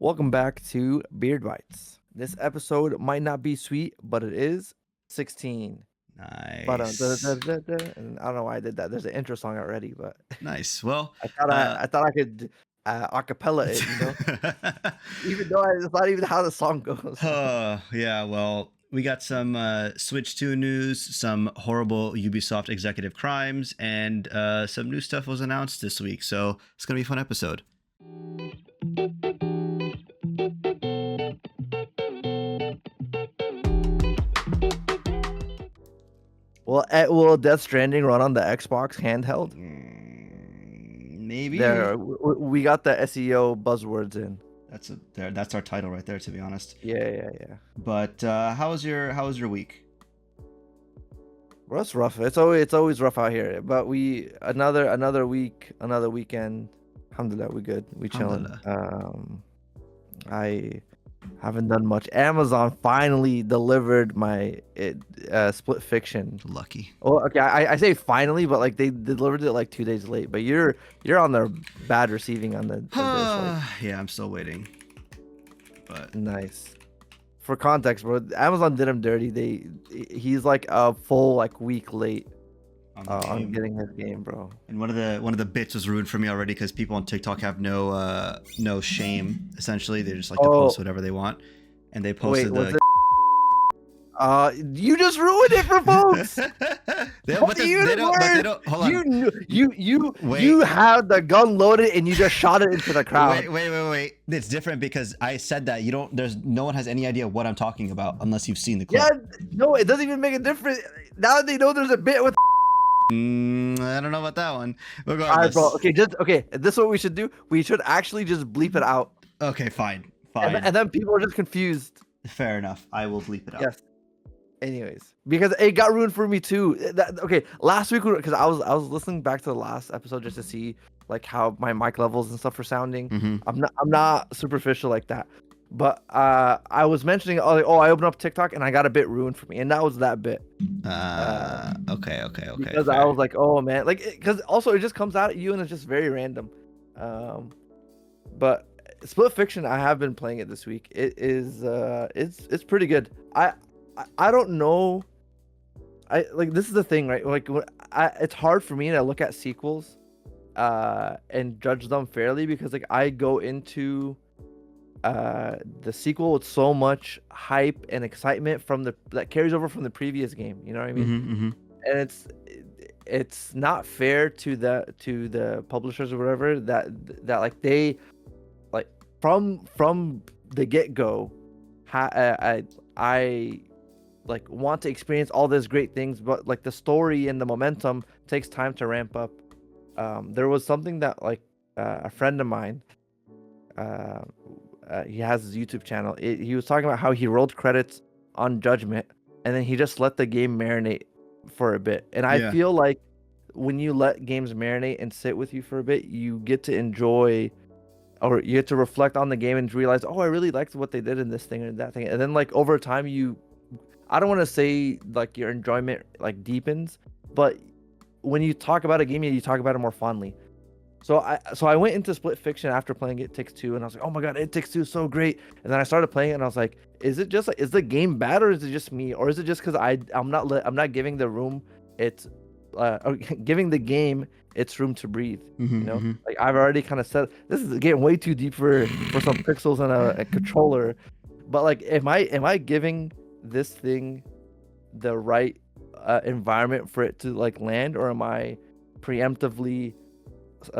Welcome back to Beard Bytes. This episode might not be sweet, but it is 16. But Nice. and I don't know why I did that. There's an intro song already, but Nice. Well, I thought I could acapella it, you know, even though it's not even how the song goes. yeah. Well, we got some Switch 2 news, some horrible Ubisoft executive crimes, and some new stuff was announced this week. So it's gonna be a fun episode. Will Death Stranding run on the Xbox handheld? Maybe. There, we got the SEO buzzwords in. That's our title right there, to be honest. Yeah. But how was your week? Well, it's rough. It's always rough out here. But another week, another weekend. Alhamdulillah, we good. We chilling. I haven't done much. Amazon finally delivered my Split Fiction. Lucky. Oh, okay. I say finally, but like they delivered it like 2 days late. But you're on their bad receiving on the Yeah, I'm still waiting. But nice. For context, bro, Amazon did him dirty. He's like a full like week late on getting his game, bro. And one of the bits was ruined for me already because people on TikTok have no shame. Essentially, they just like to post whatever they want, and they posted you just ruined it for folks. They don't. Hold on. You had the gun loaded and you just shot it into the crowd. Wait. It's different because I said that no one has any idea what I'm talking about unless you've seen the clip. Yeah, no, it doesn't even make a difference. Now they know there's a bit with. I don't know about that one. Regardless. All right, bro. Okay. This is what we should do. We should actually just bleep it out. Okay, fine. And then people are just confused. Fair enough. I will bleep it out. Yes. Anyways, because it got ruined for me too. Last week because I was listening back to the last episode just to see like how my mic levels and stuff are sounding. Mm-hmm. I'm not superficial like that, but I was mentioning I opened up TikTok and I got a bit ruined for me, and that was that bit. Okay. Because fair. I was like, oh man, like because also it just comes out at you and it's just very random. But Split Fiction, I have been playing it this week. It is it's pretty good. I don't know. This is the thing, right? Like it's hard for me to look at sequels and judge them fairly because like I go into the sequel with so much hype and excitement that carries over from the previous game, you know what I mean? Mm-hmm. And it's not fair to the publishers or whatever that like they like from the get-go I like want to experience all these great things, but like the story and the momentum takes time to ramp up. There was something that like a friend of mine, he has his YouTube channel. He was talking about how he rolled credits on Judgment and then he just let the game marinate for a bit. And I feel like when you let games marinate and sit with you for a bit, you get to enjoy, or you get to reflect on the game and realize, oh, I really liked what they did in this thing or that thing. And then like over time I don't want to say like your enjoyment like deepens, but when you talk about a game, you talk about it more fondly. So I went into Split Fiction after playing It Takes Two, and I was like, oh my god, It Takes Two is so great. And then I started playing it, and I was like, is the game bad, or is it just me, or is it just because I'm not giving the room giving the game its room to breathe? Mm-hmm, you know, mm-hmm. like I've already kind of said this is getting way too deep for some pixels and a controller, but like am I giving this thing the right environment for it to like land, or am I preemptively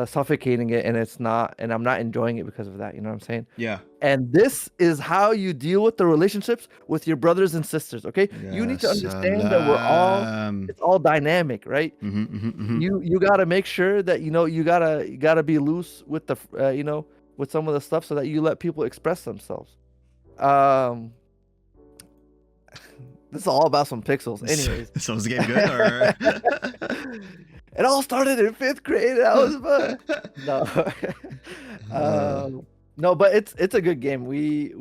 suffocating it and I'm not enjoying it because of that? You know what I'm saying? Yeah. And this is how you deal with the relationships with your brothers and sisters. Okay, you need to understand that it's all dynamic, right? Mm-hmm. You gotta make sure that you gotta be loose with the with some of the stuff so that you let people express themselves. This is all about some pixels. Anyways. So is the game good, or? It all started in 5th grade. That was fun. No. No, but it's a good game. We're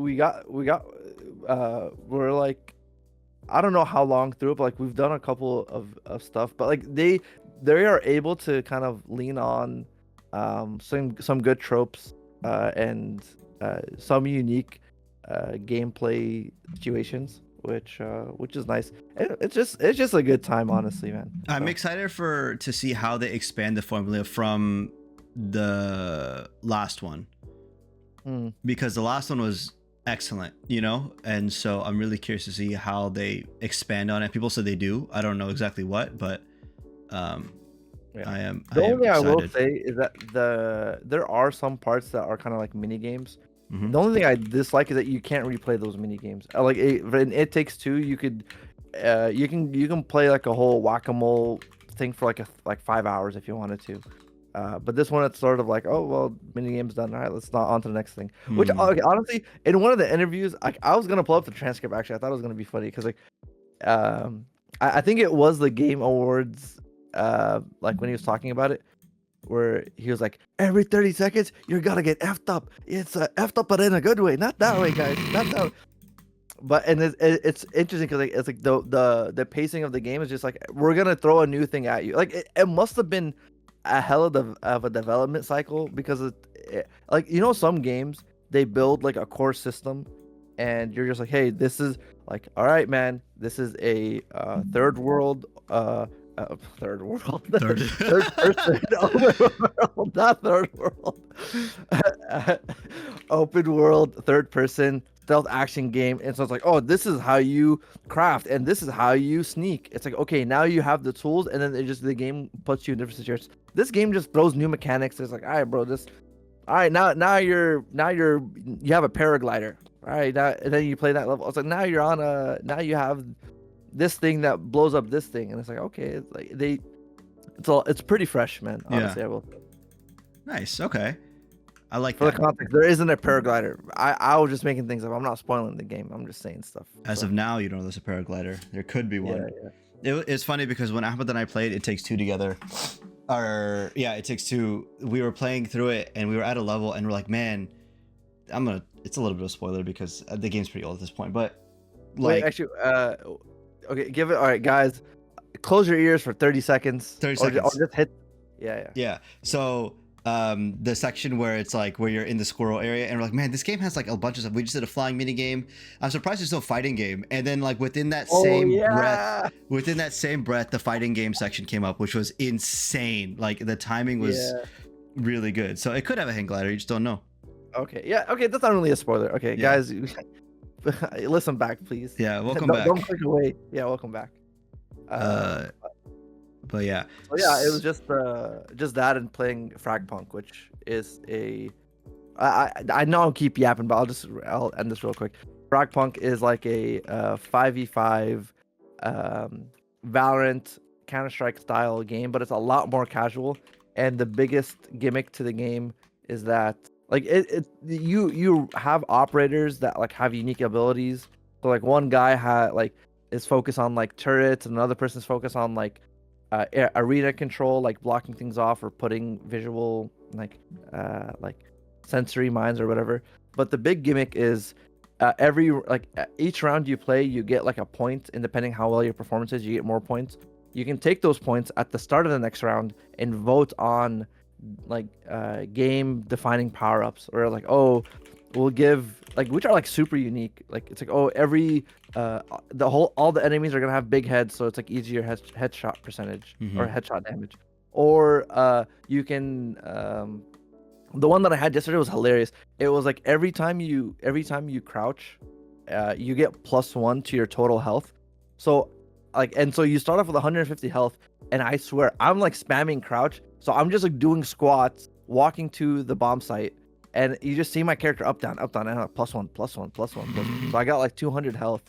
like, I don't know how long through it, but like we've done a couple of stuff, but like they are able to kind of lean on some good tropes and some unique gameplay situations, which is nice. And it's just a good time, honestly, man. I'm excited to see how they expand the formula from the last one, because the last one was excellent, you know, and so I'm really curious to see how they expand on it. People said they do. I don't know exactly what, but I am. The only thing I will say is that there are some parts that are kind of like mini games. The only thing I dislike is that you can't replay those mini games. Like in It Takes Two, you could, you can play like a whole whack-a-mole thing for like 5 hours if you wanted to. But this one, it's sort of like, oh well, mini game's done. All right, let's not on to the next thing. Which honestly, in one of the interviews, I was gonna pull up the transcript. Actually, I thought it was gonna be funny because like, I think it was the Game Awards, like when he was talking about it, where he was like, every 30 seconds you're gonna get effed up. It's effed up, but in a good way, not that way, guys. Not that way. But and it's interesting because like, it's like the pacing of the game is just like, we're gonna throw a new thing at you. Like it must have been a hell of a development cycle, because like, you know, some games they build like a core system and you're just like, hey, this is like, all right, man, this is a third world third world third person open world, not third world, open world third person stealth action game. And so it's like, oh, this is how you craft and this is how you sneak. It's like, okay, now you have the tools, and then the game puts you in different situations. This game just throws new mechanics. It's like, all right, bro, all right, now you have a paraglider. All right, now, and then you play that level. It's like, now you have this thing that blows up this thing, and it's like, okay, it's like it's pretty fresh, man. Honestly, I will. Nice. Okay, I like for that. The context. There isn't a paraglider. I was just making things up. I'm not spoiling the game. I'm just saying stuff. As of now, you don't know there's a paraglider. There could be one. It's funny because when Ahmed and I played It Takes Two together, It Takes Two, we were playing through it and we were at a level and we're like, man, it's a little bit of a spoiler because the game's pretty old at this point, but like, wait, actually, okay, give it. All right, guys, close your ears for 30 seconds. 30 seconds. Or just hit. Yeah. So the section where it's like where you're in the squirrel area and we're like, man, this game has like a bunch of stuff. We just did a flying mini game. I'm surprised there's no fighting game. And then like within that same breath, the fighting game section came up, which was insane. Like the timing was really good. So it could have a hang glider. You just don't know. Okay. Yeah. Okay. That's not really a spoiler. Okay, guys, listen back, please. Yeah. Welcome back. Don't click away. Yeah. Welcome back. But yeah. So yeah, it was just that and playing Fragpunk, which is I know I'll keep yapping, but I'll end this real quick. Fragpunk is like a 5v5 Valorant Counter-Strike style game, but it's a lot more casual. And the biggest gimmick to the game is that like you have operators that like have unique abilities. So like one guy is focused on like turrets, and another person's focused on like arena control, like blocking things off or putting visual like sensory mines or whatever. But the big gimmick is each round you play, you get like a point, and depending how well your performance is, you get more points. You can take those points at the start of the next round and vote on like game defining power-ups, or like, oh, we'll give like, which are like super unique. Like it's like, oh, every all the enemies are gonna have big heads, so it's like easier headshot percentage or headshot damage. Or you can the one that I had yesterday was hilarious. It was like every time you crouch, you get +1 to your total health. So like, and so you start off with 150 health, and I swear I'm like spamming crouch. So I'm just like doing squats, walking to the bomb site, and you just see my character up, down, and I'm like +1. So I got like 200 health.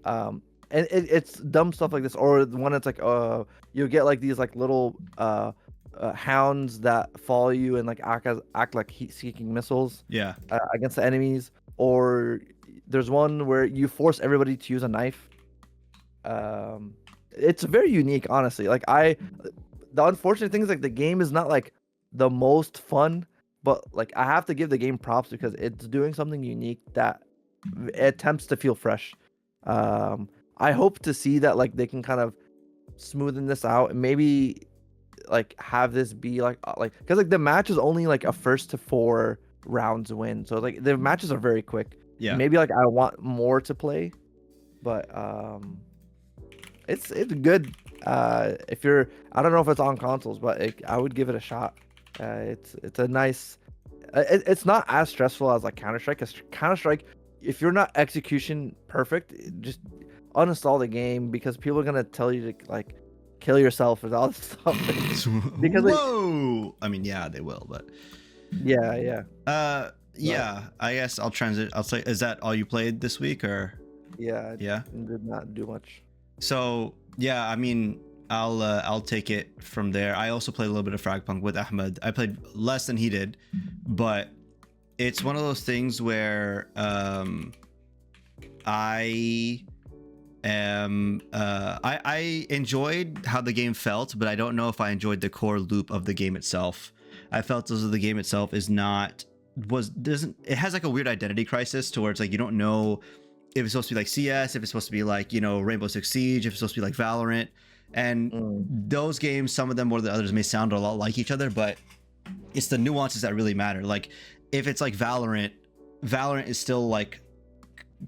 And it's dumb stuff like this. Or the one that's like, you'll get like these like little hounds that follow you and like act like heat-seeking missiles. Yeah. Against the enemies. Or there's one where you force everybody to use a knife. It's very unique, honestly. Like the unfortunate thing is like the game is not like the most fun, but like I have to give the game props because it's doing something unique that attempts to feel fresh. I hope to see that like they can kind of smoothen this out and maybe like have this be like because like the match is only like a 1st to 4 rounds win. So like the matches are very quick. Yeah. Maybe like I want more to play, but it's good. If you're, I don't know if it's on consoles, but I would give it a shot. It's a nice. It's not as stressful as like Counter-Strike. Cause Counter-Strike, if you're not execution perfect, just uninstall the game, because people are gonna tell you to like kill yourself and all this stuff. Because whoa, I mean, yeah, they will, but yeah. Yeah, I guess I'll transit. I'll say, is that all you played this week, or? Yeah. Yeah. Did not do much. So yeah, I mean, I'll take it from there. I also played a little bit of Fragpunk with Ahmed. I played less than he did, but it's one of those things where I enjoyed how the game felt, but I don't know if I enjoyed the core loop of the game itself. I felt as though the game itself doesn't, it has like a weird identity crisis to where it's like you don't know if it's supposed to be like CS, if it's supposed to be like, Rainbow Six Siege, if it's supposed to be like Valorant. And those games, some of them more than others, may sound a lot like each other, but it's the nuances that really matter. Like if it's like Valorant is still like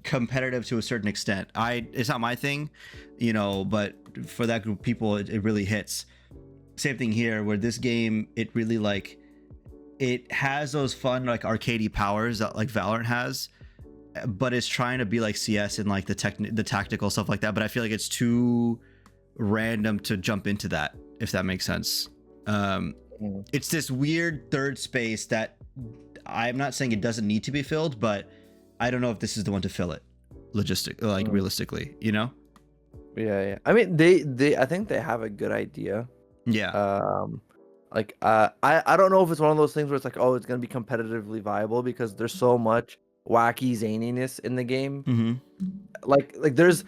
competitive to a certain extent. It's not my thing, but for that group of people, it really hits. Same thing here, where this game, it really like, it has those fun like arcadey powers that like Valorant has, but it's trying to be like CS and like the tactical stuff like that. But I feel like it's too random to jump into that, if that makes sense. It's this weird third space that I'm not saying it doesn't need to be filled, but I don't know if this is the one to fill it realistically, Yeah. I mean, they I think they have a good idea. Yeah. I don't know if it's one of those things where it's like, oh, it's gonna be competitively viable, because there's so much wacky zaniness in the game. Like there's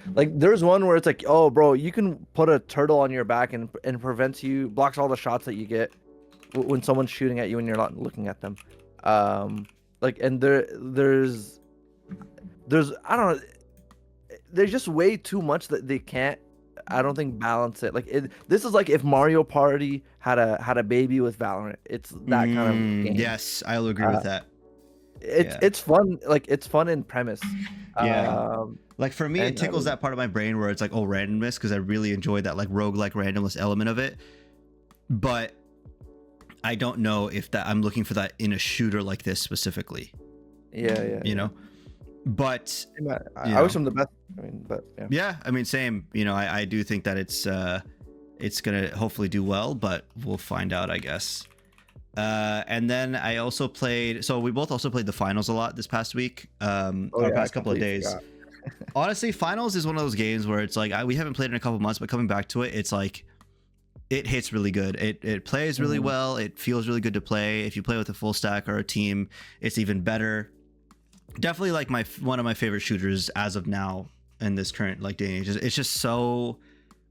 one where it's like, oh bro, you can put a turtle on your back and blocks all the shots that you get when someone's shooting at you and you're not looking at them. And there's I don't know, there's just way too much that they can't, I don't think, balance it. This is like if Mario Party had a baby with Valorant. It's that kind of game. Yes, I'll agree with that. It's fun, like it's fun in premise. Like for me, it tickles that part of my brain where it's like, oh, randomness, because I really enjoy that like roguelike randomness element of it. But I don't know if that I'm looking for that in a shooter like this specifically. Yeah. But I wish them the best. I mean, but yeah, I mean, same. I do think that it's gonna hopefully do well, but we'll find out, I guess. And then I also played. So we both also played the finals a lot this past week. Past couple of days. Honestly, finals is one of those games where it's like we haven't played it in a couple months, but coming back to it, it's like it hits really good. It plays really well. It feels really good to play. If you play with a full stack or a team, it's even better. Definitely like one of my favorite shooters as of now in this current like day and age. It's just so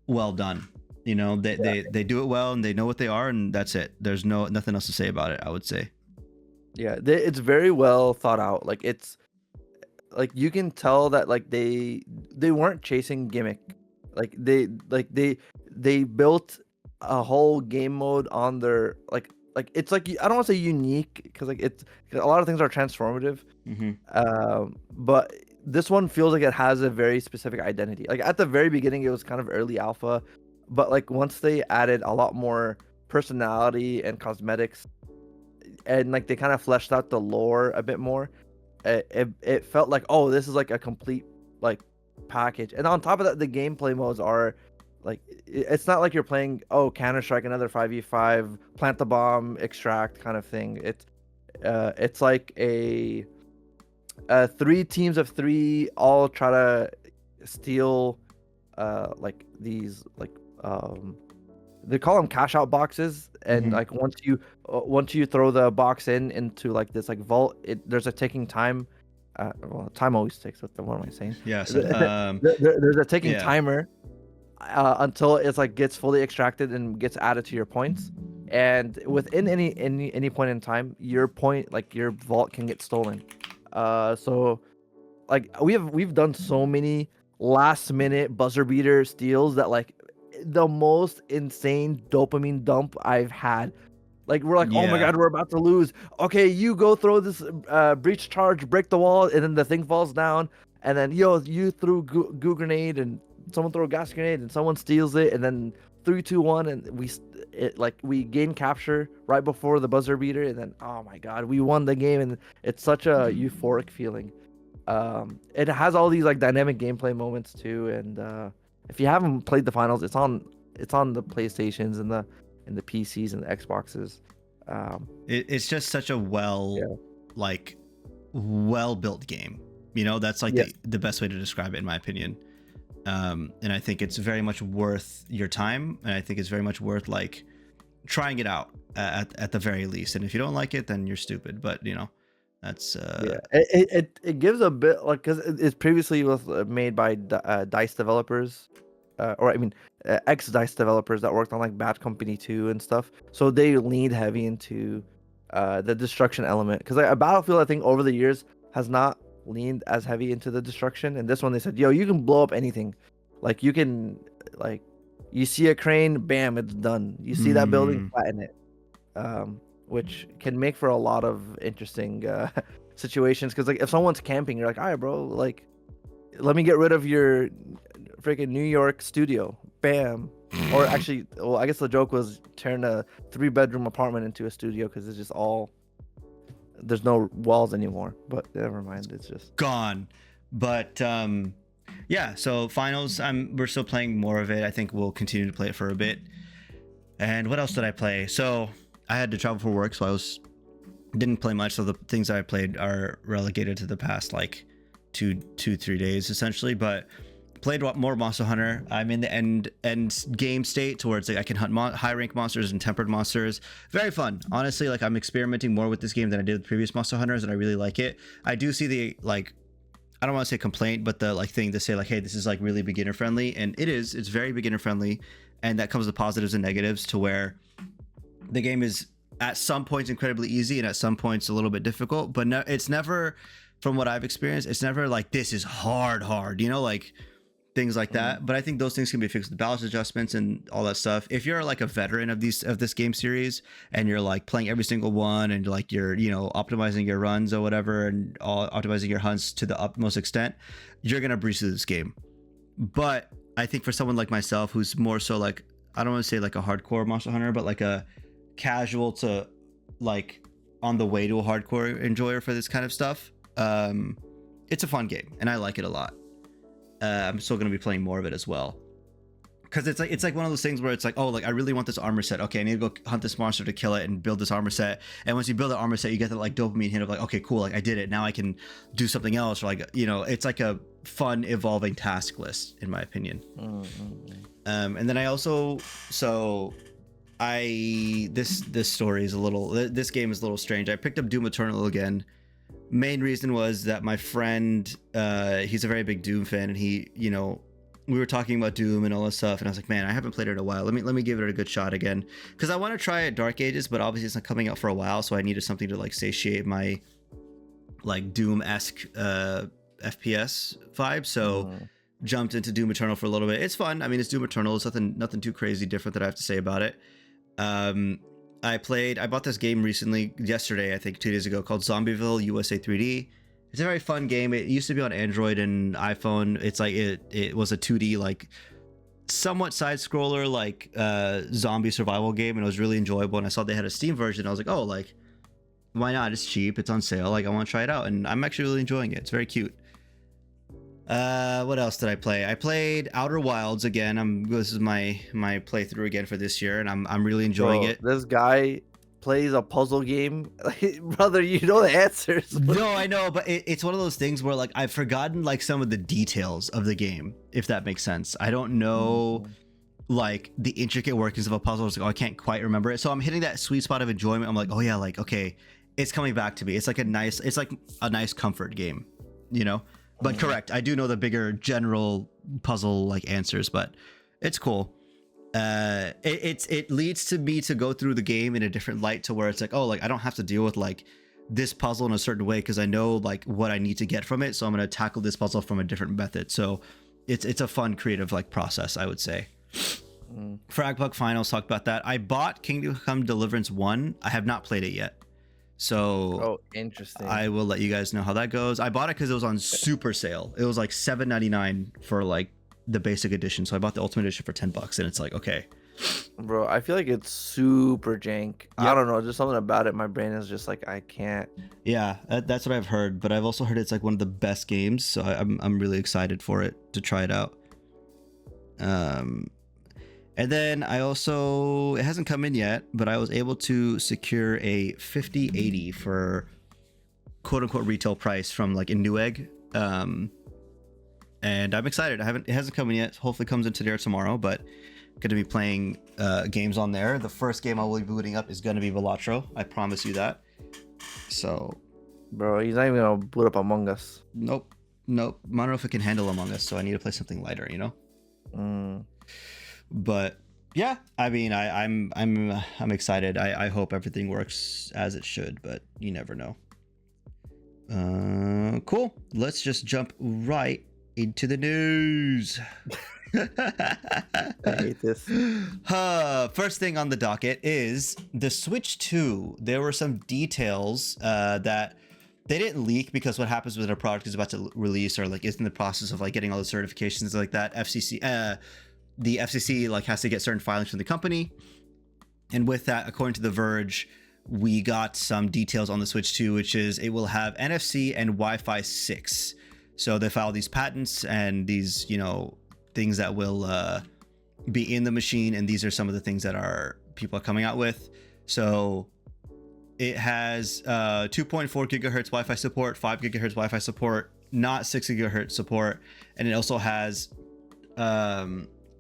well done. They do it well and they know what they are, and that's it. There's nothing else to say about it, I would say. Yeah, it's very well thought out. Like it's like you can tell that like they weren't chasing gimmick. Like they built a whole game mode on their like it's like, I don't want to say unique, because like it's a lot of things are transformative. But this one feels like it has a very specific identity. Like at the very beginning, it was kind of early alpha, but like once they added a lot more personality and cosmetics, and like they kind of fleshed out the lore a bit more, it felt like, oh, this is like a complete like package. And on top of that, the gameplay modes are like, it's not like you're playing, oh, Counter-Strike, another 5v5, plant the bomb, extract kind of thing. It's like a 3 teams of 3 all try to steal like these like they call them cash out boxes, and like once you throw the box into like this like vault, there's a ticking time. Well, time always ticks. What am I saying? Yeah. So, there's a ticking timer until it's like gets fully extracted and gets added to your points. And within any point in time, your vault can get stolen. So like we've done so many last minute buzzer beater steals that like the most insane dopamine dump I've had Like we're like, oh my Yeah. god, we're about to lose. Okay, you go throw this breach charge, break the wall, and then the thing falls down. And then you threw goo grenade, and someone threw a gas grenade, and someone steals it, and then 3, 2, 1, and we gain capture right before the buzzer beater, and then oh my god, we won the game, and it's such a euphoric feeling. It has all these like dynamic gameplay moments too, and if you haven't played the finals, it's on the PlayStations and the PCs and the Xboxes. It's just such a well built game. You know, that's like the best way to describe it in my opinion. And I think it's very much worth your time, and I think it's very much worth like trying it out at the very least. And if you don't like it, then you're stupid. But you know, that's it gives a bit like, because it previously was made by Dice developers, or I mean ex Dice developers that worked on like Bad Company 2 and stuff. So they leaned heavy into the destruction element, because like, a Battlefield I think over the years has not leaned as heavy into the destruction, and this one they said, yo, you can blow up anything. Like you can, like, you see a crane, bam, it's done. You see that building, flatten it. Which can make for a lot of interesting situations, because like if someone's camping, you're like, all right bro, like let me get rid of your freaking New York studio, bam. Or actually, well, I guess the joke was turn a 3-bedroom apartment into a studio, because it's just all, there's no walls anymore. But never mind, it's just gone. But yeah, so finals, we're still playing more of it. I think we'll continue to play it for a bit. And what else did I play? So I had to travel for work, so I didn't play much. So the things that I played are relegated to the past like 2-3 days essentially. But played more Monster Hunter. I'm in the end game state towards like I can hunt high rank monsters and tempered monsters. Very fun, honestly. Like I'm experimenting more with this game than I did with previous Monster Hunters, and I really like it. I do see the like, I don't want to say complaint, but the like thing to say like, hey, this is like really beginner friendly, and it's very beginner friendly, and that comes with positives and negatives, to where the game is at some points incredibly easy and at some points a little bit difficult, but no, it's never, from what I've experienced, it's never like this is hard, you know, like things like that. But I think those things can be fixed with balance adjustments and all that stuff. If you're like a veteran of this game series, and you're like playing every single one, and like you're, you know, optimizing your runs or whatever, and optimizing your hunts to the utmost extent, you're gonna breeze through this game. But I think for someone like myself, who's more so like, I don't want to say like a hardcore Monster Hunter, but like a casual to like on the way to a hardcore enjoyer for this kind of stuff, it's a fun game and I like it a lot. I'm still going to be playing more of it as well, because it's like one of those things where it's like, oh, like I really want this armor set, okay, I need to go hunt this monster to kill it and build this armor set. And once you build the armor set, you get that like dopamine hit of like, okay, cool, like I did it, now I can do something else, or like, you know, it's like a fun evolving task list in my opinion. And then I also, so this story is a little, this game is a little strange. I picked up Doom Eternal again. Main reason was that my friend, he's a very big Doom fan, and he, you know, we were talking about Doom and all this stuff, and I was like, man, I haven't played it in a while. Let me give it a good shot again, because I want to try it Dark Ages, but obviously it's not coming out for a while, so I needed something to like satiate my like Doom-esque FPS vibe. So jumped into Doom Eternal for a little bit. It's fun. I mean, it's Doom Eternal. It's nothing too crazy different that I have to say about it. I bought this game recently, yesterday, I think 2 days ago, called Zombieville USA 3D. It's a very fun game. It used to be on Android and iPhone. It's like it was a 2D like somewhat side scroller like zombie survival game, and it was really enjoyable. And I saw they had a Steam version. I was like, oh, like why not? It's cheap. It's on sale. Like I want to try it out, and I'm actually really enjoying it. It's very cute. What else did I play? I played Outer Wilds again. This is my playthrough again for this year, and I'm really enjoying it. This guy plays a puzzle game. Brother, you know the answers. No, I know, but it's one of those things where like I've forgotten like some of the details of the game, if that makes sense. I don't know like the intricate workings of a puzzle. It's like, oh, I can't quite remember it. So I'm hitting that sweet spot of enjoyment. I'm like, oh yeah, like okay, it's coming back to me. It's like a nice comfort game, you know? But correct, I do know the bigger general puzzle like answers, but it's cool. It leads to me to go through the game in a different light, to where it's like, oh, like I don't have to deal with like this puzzle in a certain way, because I know like what I need to get from it, so I'm going to tackle this puzzle from a different method. So it's a fun creative like process, I would say. Fragbug Finals talked about that. I bought Kingdom Come Deliverance 1. I have not played it yet. So interesting. I will let you guys know how that goes. I bought it because it was on super sale. It was like $7.99 for like the basic edition. So I bought the ultimate edition for $10, and it's like, okay. Bro, I feel like it's super jank. Yep. I don't know, just something about it. My brain is just like, I can't. Yeah, that's what I've heard. But I've also heard it's like one of the best games. So I'm really excited for it to try it out. And then I also, it hasn't come in yet, but I was able to secure a 5080 for quote unquote retail price from like a Newegg. And I'm excited. It hasn't come in yet. Hopefully comes in today or tomorrow, but going to be playing games on there. The first game I will be booting up is going to be Velatro. I promise you that. So, bro, he's not even going to boot up Among Us. Nope. I don't know if it can handle Among Us, so I need to play something lighter, you know? But yeah, I mean, I'm excited. I hope everything works as it should, but you never know. Cool. Let's just jump right into the news. I hate this. First thing on the docket is the Switch 2. There were some details that they didn't leak, because what happens when a product is about to release or like is in the process of like getting all the certifications like that, the FCC like has to get certain filings from the company. And with that, according to The Verge, we got some details on the Switch 2, which is it will have NFC and Wi-Fi 6. So they filed these patents and these, you know, things that will be in the machine, and these are some of the things that people are coming out with. So it has 2.4 gigahertz Wi-Fi support, 5 gigahertz Wi-Fi support, not 6 gigahertz support, and it also has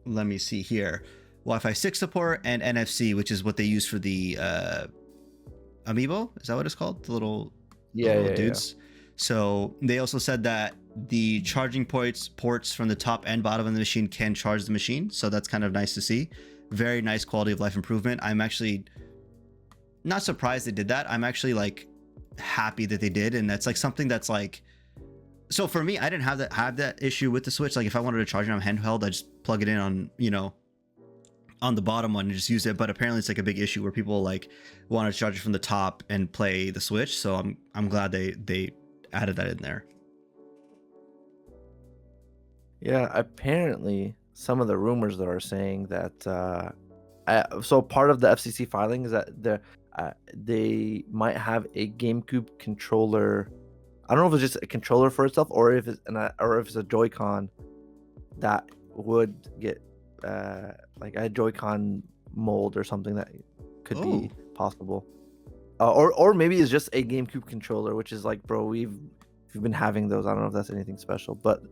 let me see here, Wi-Fi 6 support and NFC, which is what they use for the Amiibo. Is that what it's called? The little dudes. Yeah. So they also said that the charging ports from the top and bottom of the machine can charge the machine. So that's kind of nice to see. Very nice quality of life improvement. I'm actually not surprised they did that. I'm actually like happy that they did. And that's like something that's like, so for me, I didn't have that issue with the Switch. Like if I wanted to charge it on handheld, I just plug it in on, you know, on the bottom one and just use it. But apparently it's like a big issue where people like want to charge it from the top and play the Switch. So I'm glad they added that in there. Yeah, apparently some of the rumors that are saying that so part of the FCC filing is that they might have a GameCube controller. I don't know if it's just a controller for itself or if it's a Joy-Con that would get like a Joy-Con mold or something that could be possible. Or maybe it's just a GameCube controller, which is like, bro, we've been having those. I don't know if that's anything special, but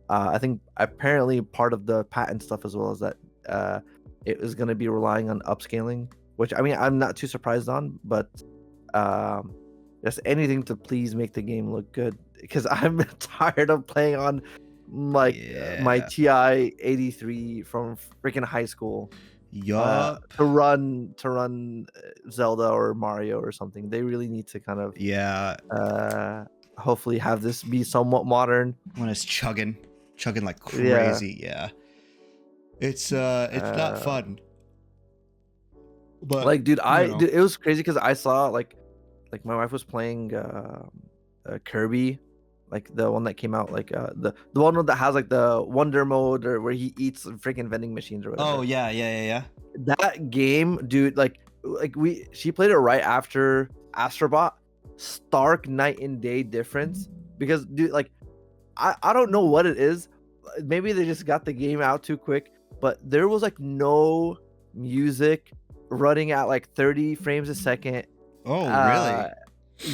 I think apparently part of the patent stuff as well is that it is going to be relying on upscaling, which I mean I'm not too surprised on, but just anything to please make the game look good, because I'm tired of playing on like my TI 83 from freaking high school. To run Zelda or Mario or something. They really need to kind of hopefully have this be somewhat modern. When it's chugging like crazy. Yeah. It's not fun. But like, dude, it was crazy because I saw like my wife was playing Kirby, like the one that came out, like the one that has like the Wonder Mode, or where he eats freaking vending machines or whatever. Oh yeah. That game, dude, she played it right after Astrobot. Stark night and day difference, because dude, like I don't know what it is. Maybe they just got the game out too quick, but there was like no music running at like 30 frames a second. Oh, really?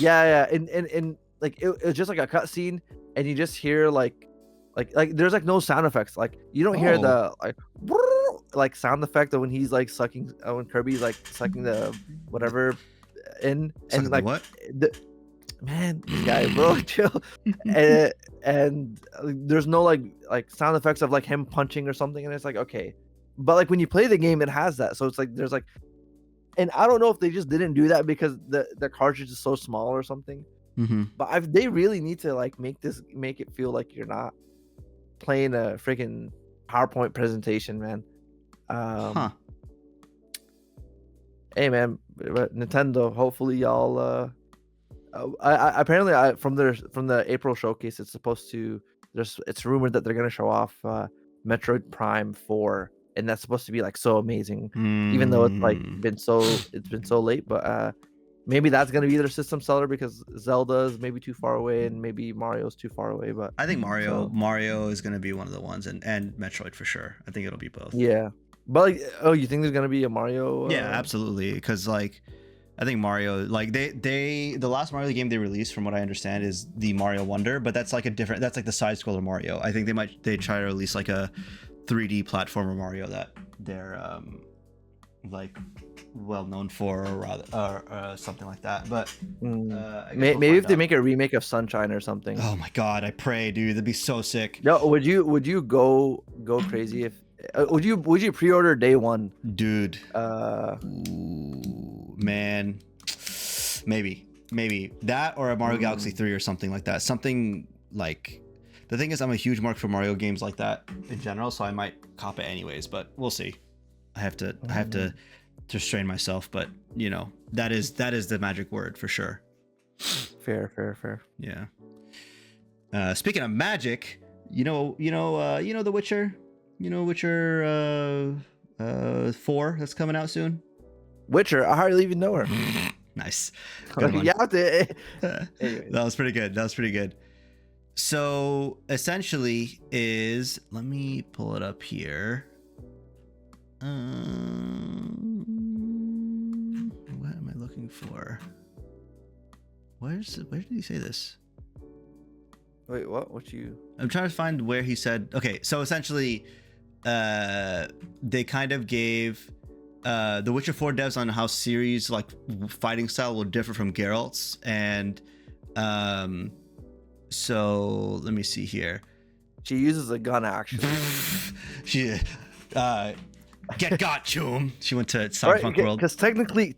Yeah. And like it was just like a cutscene, and you just hear like there's like no sound effects. Like you don't hear the like sound effect of when he's like sucking, when Kirby's like sucking the whatever in, and like what? Man, this guy, bro, chill. and there's no like sound effects of like him punching or something, and it's like, okay, but like when you play the game, it has that. So it's like there's like, and I don't know if they just didn't do that because the cartridge is so small or something. Mm-hmm. But they really need to like make it feel like you're not playing a freaking PowerPoint presentation, man. Hey man, but Nintendo, hopefully y'all apparently from the April showcase, it's supposed to it's rumored that they're gonna show off Metroid Prime 4, and that's supposed to be like so amazing, even though it's like been so late. But maybe that's gonna be their system seller because Zelda's maybe too far away and maybe Mario's too far away. But I think Mario is gonna be one of the ones, and Metroid for sure. I think it'll be both. Yeah, but like, oh, you think there's gonna be a Mario? Yeah, absolutely. Because like, I think Mario, like the last Mario game they released, from what I understand, is the Mario Wonder, but that's like that's like the side scroller Mario. I think they try to release like a 3D platformer Mario that they're like well known for, or rather something like that. But maybe if they make a remake of Sunshine or something. Oh my god, I pray, dude, that'd be so sick. No, would you go crazy if would you pre-order day one, dude? Man, maybe that, or a Mario Galaxy 3 or something like that. Something like, the thing is, I'm a huge mark for Mario games like that in general, so I might cop it anyways, but we'll see. I have to restrain myself, but you know, that is the magic word for sure. Fair. Yeah. Speaking of magic, you know The Witcher, Witcher 4 that's coming out soon. Witcher, I hardly even know her. Nice. Yeah, that was pretty good. So essentially let me pull it up here. What am I looking for? Where did he say this? Wait, what? I'm trying to find where he said. Okay, so essentially, they kind of gave The Witcher 4 devs on how Ciri's like fighting style will differ from Geralt's, and so let me see here. She uses a gun, actually. She get got, chum. She went to Cyberpunk World. Because technically,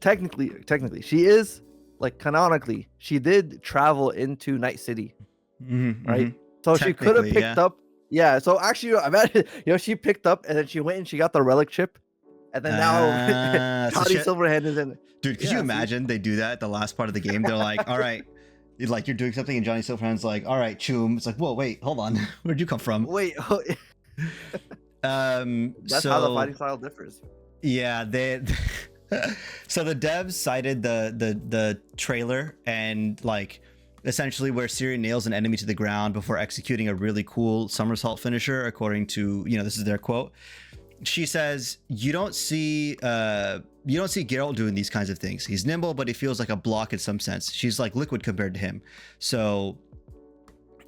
she is, like, canonically, she did travel into Night City, right? So she could have picked up. Yeah. So actually, imagine, she picked up and then she went and she got the relic chip, and then now Johnny Silverhand is in it. Dude, could you imagine they do that at the last part of the game? They're like, all right. Like, you're doing something and Johnny Silverhand's like, all right, choom. It's like, whoa, wait, hold on. Where'd you come from? Wait. That's how the fighting style differs. Yeah, so the devs cited the trailer, and like essentially where Ciri nails an enemy to the ground before executing a really cool somersault finisher, according to, this is their quote. She says, you don't see Geralt doing these kinds of things. He's nimble, but he feels like a block in some sense. She's like liquid compared to him. So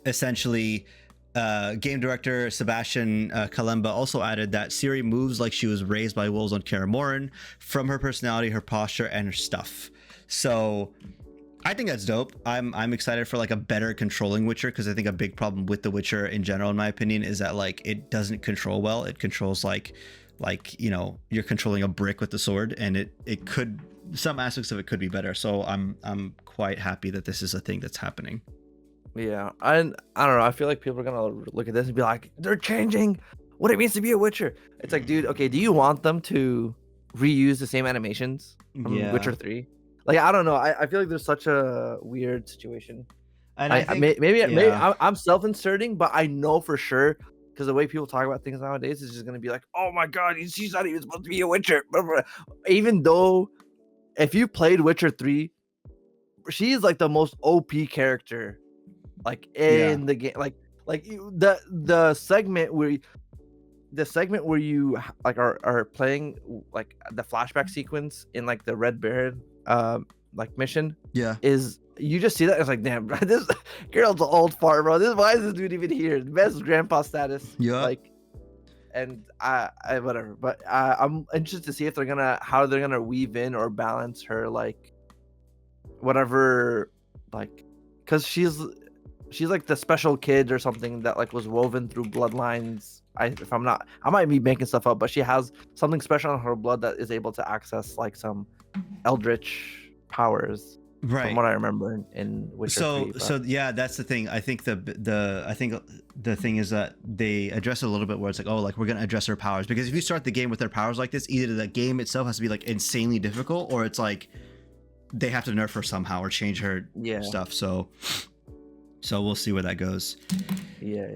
essentially, game director Sebastian Kalemba also added that Ciri moves like she was raised by wolves on Kaer Morhen, from her personality, her posture, and her stuff. So I think that's dope. I'm excited for like a better controlling Witcher, because I think a big problem with The Witcher in general, in my opinion, is that like it doesn't control well. It controls like you're controlling a brick with the sword, and it could, some aspects of it could be better. So I'm quite happy that this is a thing that's happening. Yeah, I don't know. I feel like people are gonna look at this and be like, they're changing what it means to be a Witcher. It's like, dude, okay, do you want them to reuse the same animations from Witcher 3? Like, I don't know. I feel like there's such a weird situation. And I think, maybe I'm self-inserting, but I know for sure, because the way people talk about things nowadays is just gonna be like, oh my god, she's not even supposed to be a Witcher. Even though, if you played Witcher 3, she's like the most OP character, like in the game. Like the segment where you like are playing like the flashback sequence in like the Red Baron like mission, is you just see that, it's like, damn, bro, this girl's an old fart, bro. Why is this dude even here? Best grandpa status. Like, and I whatever, but I'm interested to see if how they're gonna weave in or balance her, like whatever, like, because she's like the special kid or something that like was woven through bloodlines. I might be making stuff up, but she has something special in her blood that is able to access like some eldritch powers. Right. From what I remember in Witcher 3. So yeah, that's the thing. I think the thing is that they address it a little bit where it's like, oh, like we're gonna address her powers, because if you start the game with their powers like this, either the game itself has to be like insanely difficult, or it's like they have to nerf her somehow or change her stuff. So we'll see where that goes. Yeah.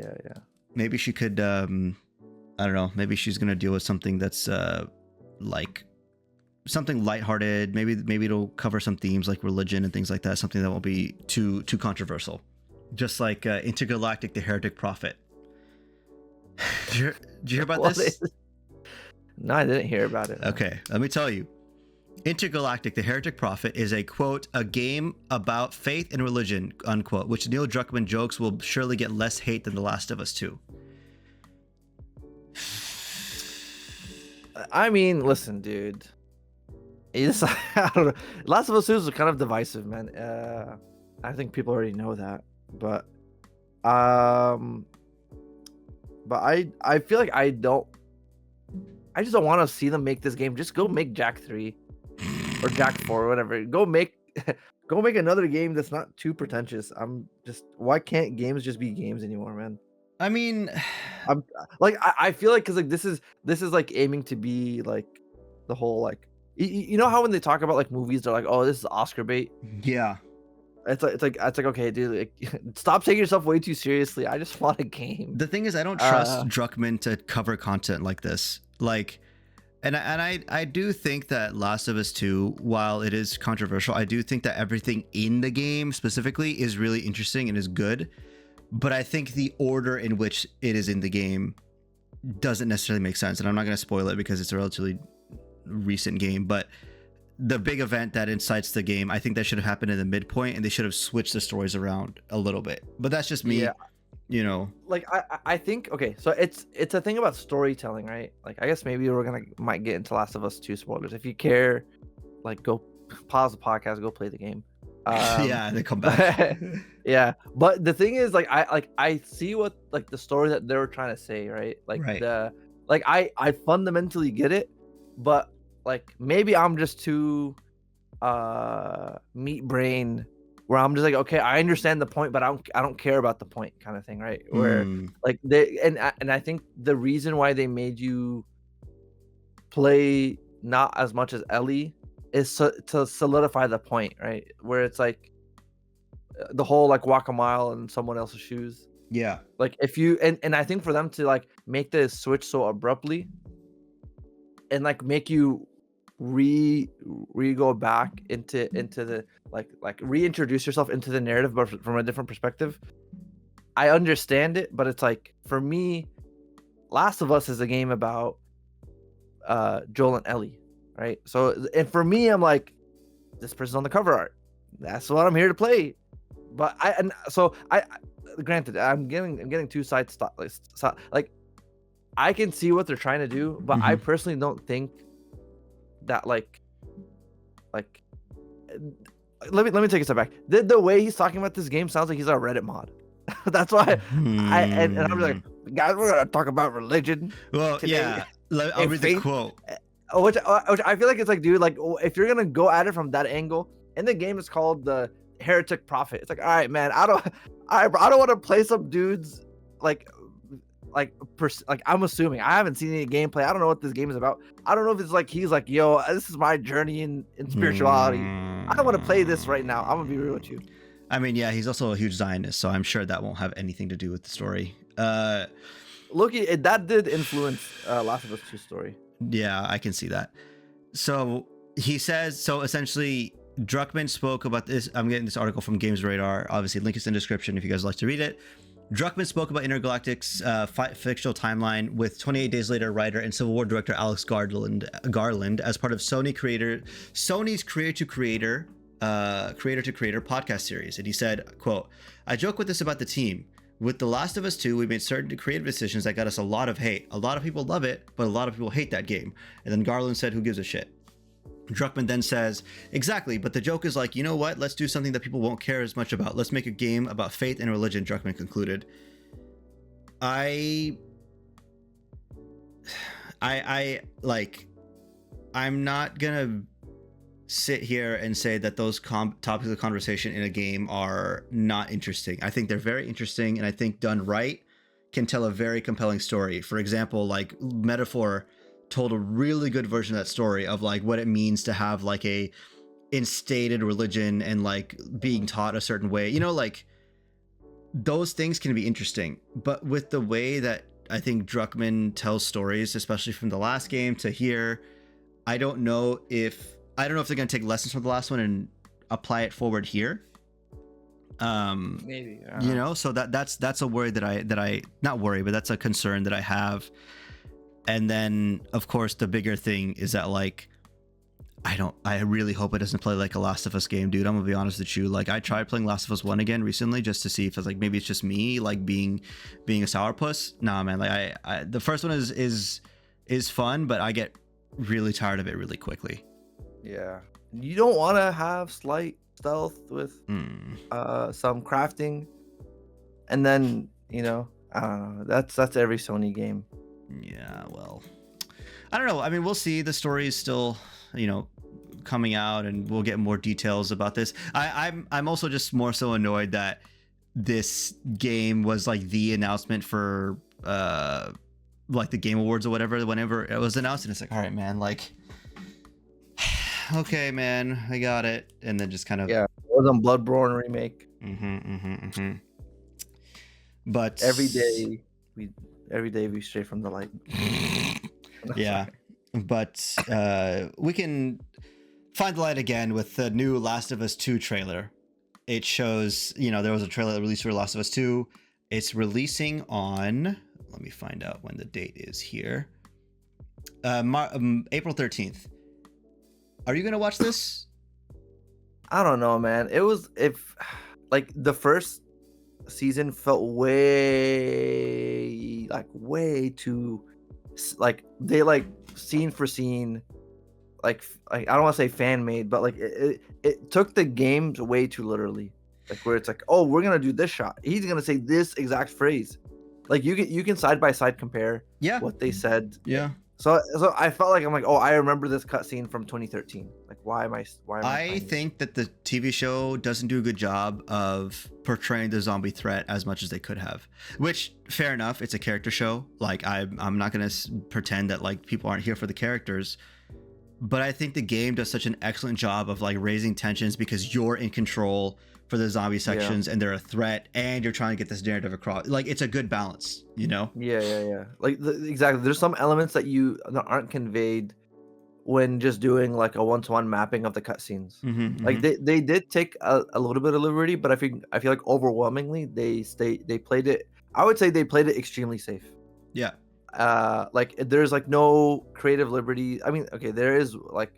Maybe she could I don't know, maybe she's gonna deal with something that's like something lighthearted. Maybe it'll cover some themes like religion and things like that, something that won't be too controversial, just like Intergalactic the Heretic Prophet. Did you hear about this? No, I didn't hear about it. Okay, let me tell you. Intergalactic the Heretic Prophet is a, quote, a game about faith and religion, unquote, which Neil Druckmann jokes will surely get less hate than The Last of Us 2. I mean, listen, dude. It's, I don't know. Last of Us 2 is kind of divisive, man. I think people already know that, but I feel like I just don't want to see them make this game. Just go make Jack 3 or Jack 4 or whatever. Go make another game that's not too pretentious. Why can't games just be games anymore, man? I mean, I'm like, I feel like, because like this is like aiming to be like the whole, like, you know how when they talk about like movies, they're like, oh, this is Oscar bait. Yeah. It's like okay, dude, like, stop taking yourself way too seriously. I just want a game. The thing is, I don't trust Druckmann to cover content like this. Like, and I do think that Last of Us 2, while it is controversial, I do think that everything in the game specifically is really interesting and is good. But I think the order in which it is in the game doesn't necessarily make sense. And I'm not going to spoil it because it's a relatively recent game. But the big event that incites the game, I think that should have happened in the midpoint, and they should have switched the stories around a little bit. But that's just me, you know. Like, I think, okay, so it's a thing about storytelling, right? Like, I guess maybe might get into Last of Us 2 spoilers. If you care, like, go pause the podcast, go play the game. Yeah, and then come back. Yeah, but the thing is, like, I see what, like, the story that they were trying to say, right? Like, I fundamentally get it, but like maybe I'm just too meat brain, where I'm just like, okay, I understand the point, but I don't care about the point, kind of thing, right? Where like and I think the reason why they made you play not as much as Ellie is to solidify the point, right? Where it's like the whole like walk a mile in someone else's shoes. Yeah. Like if you and I think for them to like make the switch so abruptly and like make you go back into the like reintroduce yourself into the narrative, but from a different perspective, I understand it. But it's like, for me, Last of Us is a game about Joel and Ellie, right? So, and for me, I'm like, this person's on the cover art, that's what I'm here to play. But I granted, I'm getting two sides like I can see what they're trying to do, but I personally don't think that like let me take a step back. The way he's talking about this game sounds like he's a Reddit mod. That's why and I'm like, guys, we're gonna talk about religion. Well, today. Yeah, I'll read the quote. Which I feel like it's like, dude, like if you're gonna go at it from that angle, and the game is called the Heretic Prophet, it's like, all right, man, I don't want to play some dudes like I'm assuming, I haven't seen any gameplay, I don't know what this game is about. I don't know if it's like he's like, yo, this is my journey in spirituality. I don't want to play this right now. I'm gonna be real with you. I mean, yeah, he's also a huge Zionist, so I'm sure that won't have anything to do with the story. Loki, that did influence Last of Us 2 story. Yeah, I can see that. So he says, so essentially Druckmann spoke about this. I'm getting this article from Games Radar. Obviously, link is in the description if you guys would like to read it. Druckmann spoke about Intergalactic's fictional timeline with 28 Days Later writer and Civil War director Alex Garland as part of Sony's creator-to-creator podcast series. And he said, quote, I joke with this about the team. With The Last of Us 2, we made certain creative decisions that got us a lot of hate. A lot of people love it, but a lot of people hate that game. And then Garland said, who gives a shit? Druckmann then says, exactly, but the joke is like, you know what? Let's do something that people won't care as much about. Let's make a game about faith and religion, Druckmann concluded. I'm not gonna sit here and say that those topics of conversation in a game are not interesting. I think they're very interesting, and I think done right can tell a very compelling story. For example, like Metaphor told a really good version of that story of like what it means to have like a instated religion and like being taught a certain way. You know, like those things can be interesting, but with the way that I think Druckmann tells stories, especially from the last game to here, I don't know if they're going to take lessons from the last one and apply it forward here. Maybe, you know, so that's a worry that I not worry, but that's a concern that I have. And then of course the bigger thing is that like I really hope it doesn't play like a Last of Us game, dude. I'm gonna be honest with you. Like I tried playing Last of Us 1 again recently just to see if it's like maybe it's just me like being a sourpuss. Nah, man. Like I the first one is fun, but I get really tired of it really quickly. Yeah, you don't want to have slight stealth with some crafting, and then you know I don't know. That's every Sony game. Yeah, well, I don't know. I mean, we'll see. The story is still, you know, coming out, and we'll get more details about this. I'm also just more so annoyed that this game was like the announcement for like the Game Awards or whatever whenever it was announced, and it's like, all right, man, like okay, man, I got it, and then just kind of it was on Bloodborne remake. But every day we stray from the light. Yeah, but we can find the light again with the new Last of Us 2 trailer. It shows, you know, there was a trailer that released for Last of Us 2. It's releasing on, let me find out when the date is here. April 13th. Are you going to watch this? I don't know, man. It was, if like the first season felt way too like they like scene for scene, like I don't want to say fan made, but like it took the games way too literally, like where it's like, oh, we're gonna do this shot, he's gonna say this exact phrase, like you can side by side compare what they said. So I felt like I'm like, oh, I remember this cutscene from 2013. Like, why am I think that the TV show doesn't do a good job of portraying the zombie threat as much as they could have. Which, fair enough, it's a character show. Like, I'm not gonna pretend that like people aren't here for the characters. But I think the game does such an excellent job of like raising tensions because you're in control for the zombie sections and they're a threat, and you're trying to get this narrative across. Like, it's a good balance, you know? Yeah. Like exactly. There's some elements that aren't conveyed when just doing like a one-to-one mapping of the cutscenes. Like they did take a little bit of liberty, but I feel like overwhelmingly they played it. I would say they played it extremely safe. Yeah. Like there's like no creative liberty. I mean, okay, there is like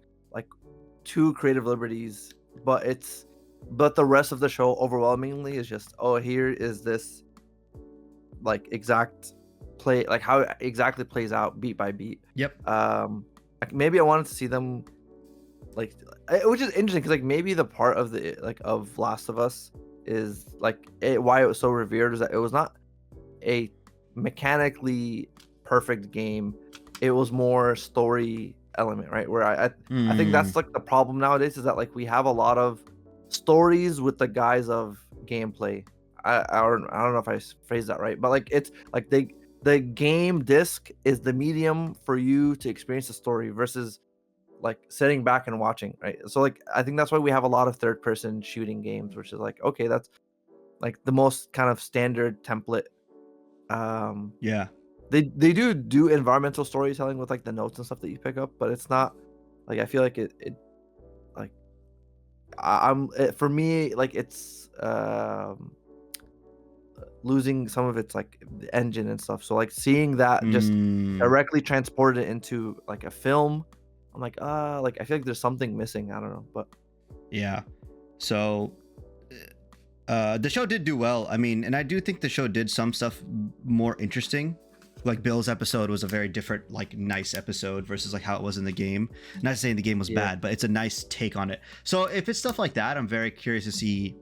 2 creative liberties, but the rest of the show overwhelmingly is just, oh, here is this like exact play, like how it exactly plays out beat by beat. Yep. Like maybe I wanted to see them like, which is interesting because like maybe the part of the like of Last of Us is like why it was so revered is that it was not a mechanically perfect game. It was more story element, right? Where I think that's like the problem nowadays is that like we have a lot of stories with the guise of gameplay. I don't know if I phrased that right, but like it's like the game disc is the medium for you to experience the story versus like sitting back and watching, right? So like I think that's why we have a lot of third person shooting games, which is like, okay, that's like the most kind of standard template. They do environmental storytelling with like the notes and stuff that you pick up, but it's not like, I feel like it like for me, like it's losing some of its like the engine and stuff. So like seeing that just directly transported into like a film, I'm like I feel like there's something missing. I don't know, but yeah. So the show did do well. I mean, and I do think the show did some stuff more interesting. Like Bill's episode was a very different, like nice episode versus like how it was in the game. Not saying the game was bad, but it's a nice take on it. So if it's stuff like that, I'm very curious to see.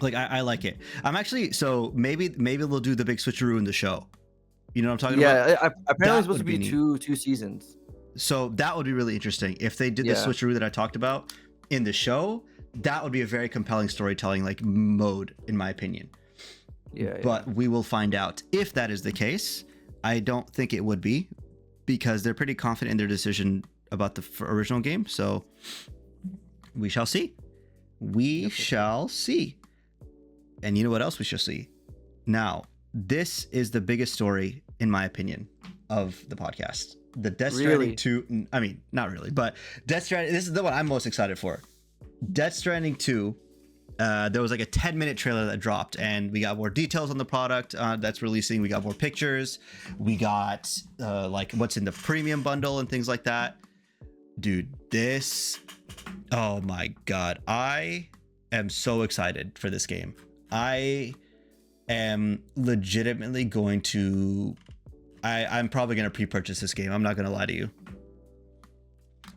Like I like it. I'm actually, so maybe they'll do the big switcheroo in the show. You know what I'm talking about? Yeah, apparently it's supposed to be two seasons. So that would be really interesting if they did the switcheroo that I talked about in the show. That would be a very compelling storytelling like mode, in my opinion. But we will find out if that is the case. I don't think it would be, because they're pretty confident in their decision about the original game. So we shall see. We shall see. And you know what else we shall see? Now, this is the biggest story, in my opinion, of the podcast. The Death Stranding 2. I mean, not really, but Death Stranding. This is the one I'm most excited for. Death Stranding 2. There was like a 10-minute trailer that dropped, and we got more details on the product that's releasing. We got more pictures. We got like what's in the premium bundle and things like that. Dude, this. Oh my God. I am so excited for this game. I am legitimately going to. I'm probably going to pre-purchase this game. I'm not going to lie to you.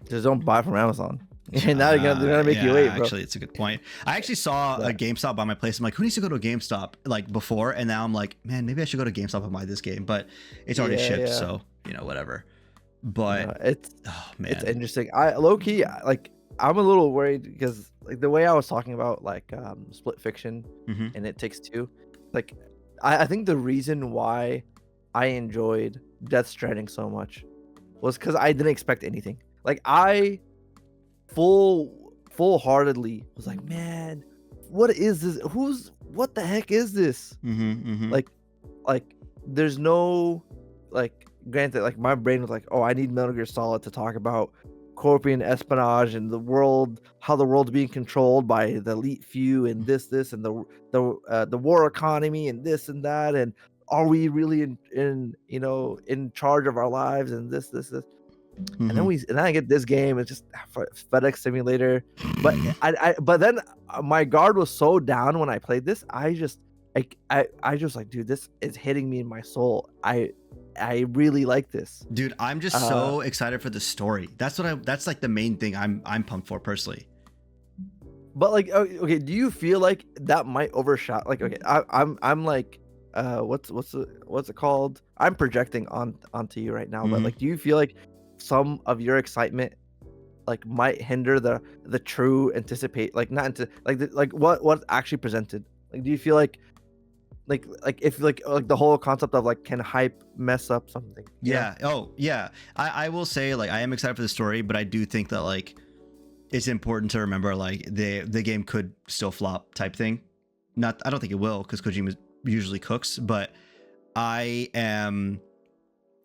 Just don't buy from Amazon. Now they're gonna make you wait, bro. Actually, it's a good point. I actually saw a GameStop by my place. I'm like, who needs to go to a GameStop like before? And now I'm like, man, maybe I should go to GameStop and buy this game. But it's already shipped, so whatever. But it's interesting. I low key like I'm a little worried because like the way I was talking about like Split Fiction and It Takes Two, like I think the reason why I enjoyed Death Stranding so much was because I didn't expect anything. Like I full-heartedly was like, man, what is this? What the heck is this? Like there's no like, granted, like my brain was like, oh, I need Metal Gear Solid to talk about corporate espionage and the world, how the world's being controlled by the elite few and this and the war economy and this and that, and are we really in charge of our lives and this. And then I get this game. It's just FedEx Simulator, but then my guard was so down when I played this. I just like, dude, this is hitting me in my soul. I really like this, dude. I'm just so excited for the story. That's like the main thing I'm pumped for personally. But like, okay, do you feel like that might overshadow? Like, okay, I'm like, what's it called? I'm projecting onto you right now, but like, do you feel like some of your excitement like might hinder the true what actually presented? Like, do you feel like if like the whole concept of like, can hype mess up something? I will say, like, I am excited for the story, but I do think that like it's important to remember like the game could still flop type thing. I don't think it will, because Kojima usually cooks, but I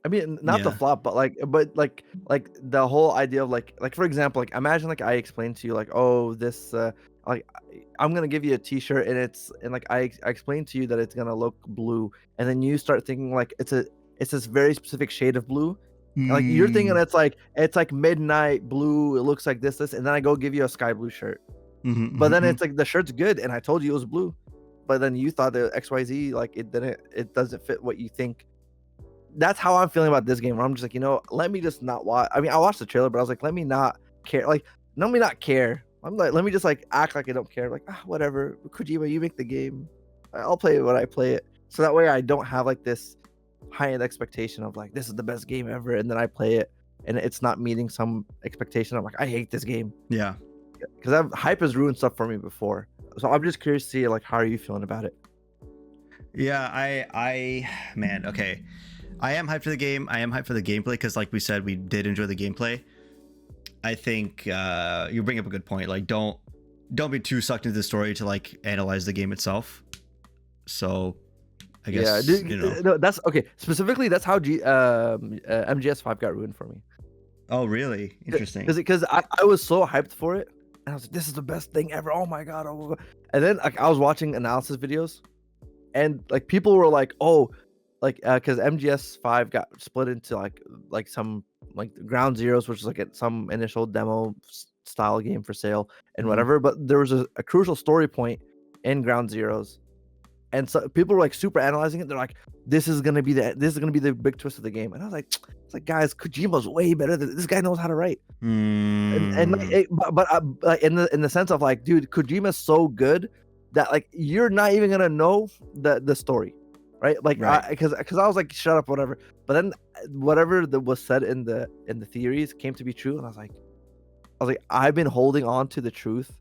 mean, not the flop, but like the whole idea of like for example, like imagine like I explained to you like, oh, this like I'm gonna give you a T-shirt and like I explained to you that it's gonna look blue, and then you start thinking like it's this very specific shade of blue. Like you're thinking it's like midnight blue. It looks like this, and then I go give you a sky blue shirt. But then it's like the shirt's good, and I told you it was blue, but then you thought that XYZ like it doesn't fit what you think. That's how I'm feeling about this game, where I'm just like, let me just not watch. I mean, I watched the trailer, but I was like, let me not care. Like, let me not care. I'm like, let me just like act like I don't care. Like, whatever. Kojima, you make the game. I'll play it when I play it. So that way I don't have like this high-end expectation of like, this is the best game ever, and then I play it and it's not meeting some expectation. I'm like, I hate this game. Yeah. Because hype has ruined stuff for me before. So I'm just curious to see like, how are you feeling about it? Yeah, man, okay. I am hyped for the game. I am hyped for the gameplay, because like we said, we did enjoy the gameplay. I think you bring up a good point. Like, don't be too sucked into the story to like analyze the game itself. So I guess no, that's okay. Specifically, that's how MGS5 got ruined for me. Oh, really? Interesting. Because I was so hyped for it, and I was like, this is the best thing ever. Oh my god! Oh. And then like I was watching analysis videos, and like people were like, oh, like because MGS5 got split into like some like Ground Zeroes, which is like some initial demo style game for sale and whatever. But there was a crucial story point in Ground Zeroes, and so people were like super analyzing it. They're like, this is gonna be the big twist of the game. And I was like, it's like, guys, Kojima's way better than this guy. Knows how to write. But in the sense of like, dude, Kojima's so good that like you're not even gonna know the story. right? Like, Right. because I was like, shut up, whatever. But then whatever that was said in the theories came to be true, and I was like, I've been holding on to the truth.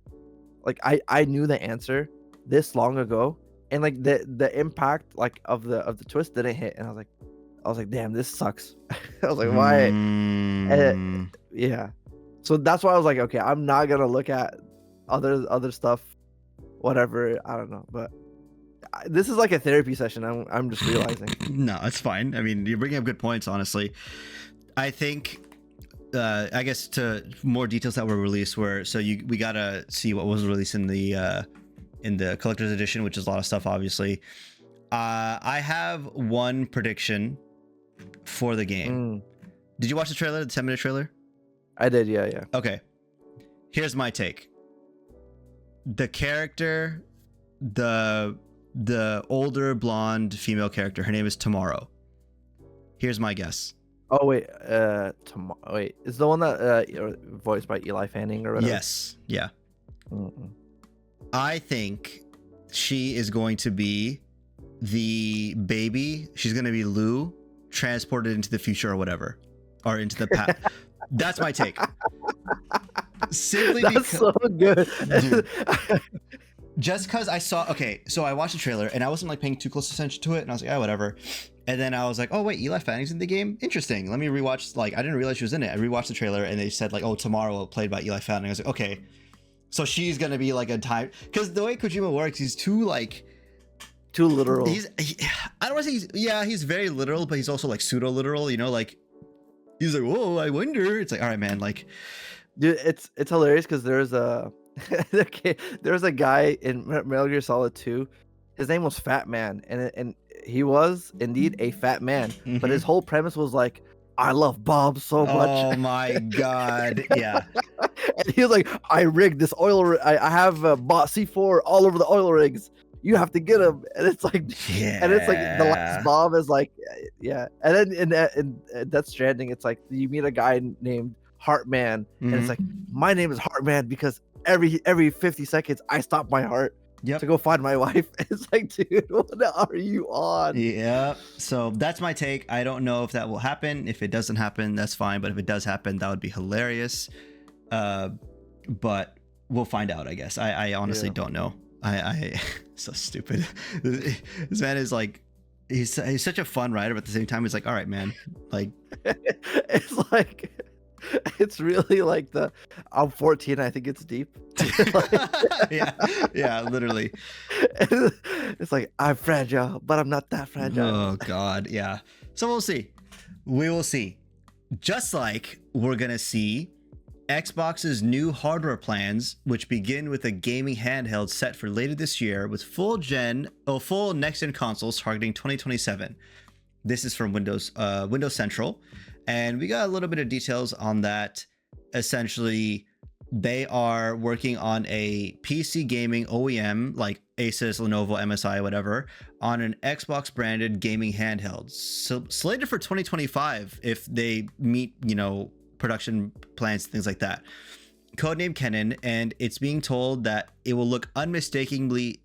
Like, I knew the answer this long ago, and like the impact like of the twist didn't hit, and I was like, damn, this sucks. I was like, why? Yeah. So that's why I was like, okay, I'm not gonna look at other stuff, whatever. I don't know, but this is like a therapy session. I'm just realizing. No, it's fine. I mean, you're bringing up good points, honestly. I think, I guess to more details that were released were, so we gotta see what was released in the collector's edition, which is a lot of stuff, obviously. I have one prediction for the game. Did you watch the trailer, the 10-minute trailer? I did, yeah. Okay. Here's my take. The character, the older blonde female character, her name is Tomorrow. Here's my guess. Oh wait, wait, is the one that voiced by Eli Fanning or whatever? Yes, yeah. I think she is going to be the baby. She's going to be Lou, transported into the future or whatever, or into the past. That's my take. Simply That's so good. Dude, just because I saw, okay, so I watched the trailer and I wasn't like paying too close attention to it, and I was like, oh, whatever. And then I was like, oh wait, Eli Fanning's in the game. Interesting. Let me rewatch. Like, I didn't realize she was in it. I rewatched the trailer and they said like, oh, Tomorrow played by Eli Fanning. I was like, okay, so she's gonna be like a time, because the way Kojima works, he's too literal. I don't want to say he's very literal, but he's also like pseudo literal. You know, like he's like, whoa, I wonder. It's like, all right, man, like, dude, it's hilarious because there's a guy in Metal Gear Solid 2. His name was Fat Man, and he was indeed a fat man, but his whole premise was like, I love Bob so much. Oh my god, yeah. And he was like, I rigged this oil. I have bought C4 all over the oil rigs. You have to get him. And it's like, and it's like the last Bob is like, yeah. And then in Death Stranding, it's like you meet a guy named Heartman, and it's like, my name is Heartman because every 50 seconds I stop my heart to go find my wife. It's like, dude, what are you on? Yeah. So that's my take. I don't know if that will happen. If it doesn't happen, that's fine. But if it does happen, that would be hilarious. But we'll find out, I guess. I honestly don't know. I so stupid. This man is like, he's such a fun writer, but at the same time, he's like, all right, man, like, it's like, it's really like I'm 14, I think it's deep. yeah, literally. It's like, I'm fragile, but I'm not that fragile. Oh god, yeah. So we'll see. We will see. Just like we're gonna see Xbox's new hardware plans, which begin with a gaming handheld set for later this year with full next-gen consoles targeting 2027. This is from Windows Central, and we got a little bit of details on that. Essentially, they are working on a PC gaming OEM like Asus, Lenovo, MSI, whatever, on an Xbox branded gaming handheld. So slated for 2025 if they meet, production plans, things like that. Codename Kennen, and it's being told that it will look unmistakably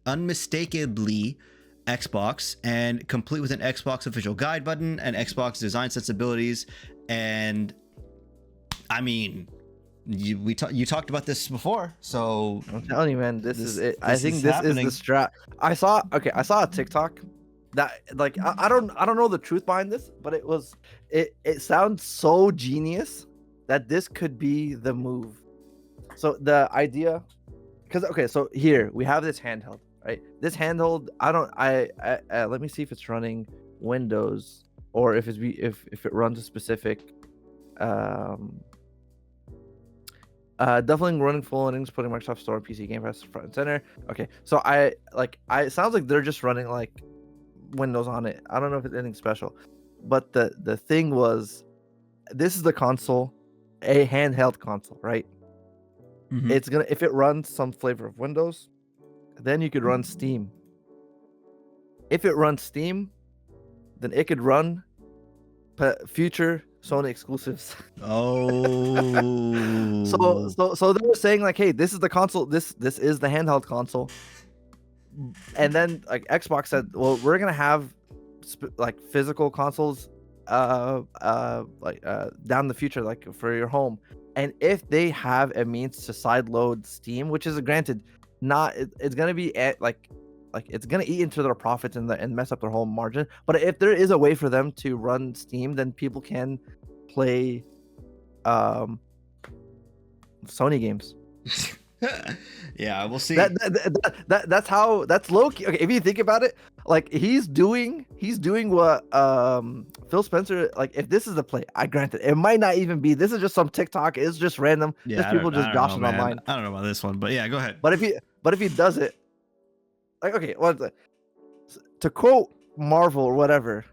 Xbox, and complete with an Xbox official guide button and Xbox design sensibilities. And I mean, you talked about this before, so I'm telling you, man, this is it. I think this is the strat. I saw a TikTok that, like, I don't know the truth behind this, but it sounds so genius that this could be the move. So the idea, so here we have this handheld, right? This handheld, let me see if it's running Windows or if it runs a specific, definitely running full innings, putting Microsoft Store, PC Game Pass front and center. Okay, so it sounds like they're just running like Windows on it. I don't know if it's anything special, but the thing was, this is the console, a handheld console, right? It's gonna, if it runs some flavor of Windows, then you could run Steam. If it runs Steam, then it could run future Sony exclusives. Oh. So they were saying like, hey, this is the console, this is the handheld console. And then like Xbox said, well, we're gonna have like physical consoles down the future, like for your home. And if they have a means to sideload Steam, which is granted not, it's gonna be like it's gonna eat into their profits and mess up their whole margin. But if there is a way for them to run Steam, then people can play Sony games. Yeah, we'll see. That's how, that's low key. Okay, if you think about it, like he's doing what Phil Spencer, like if this is the play, I granted it might not even be, this is just some TikTok, it's just random, just people just joshing online. I don't know about this one, but yeah, go ahead. But if he does it, like, okay, what, to quote Marvel or whatever,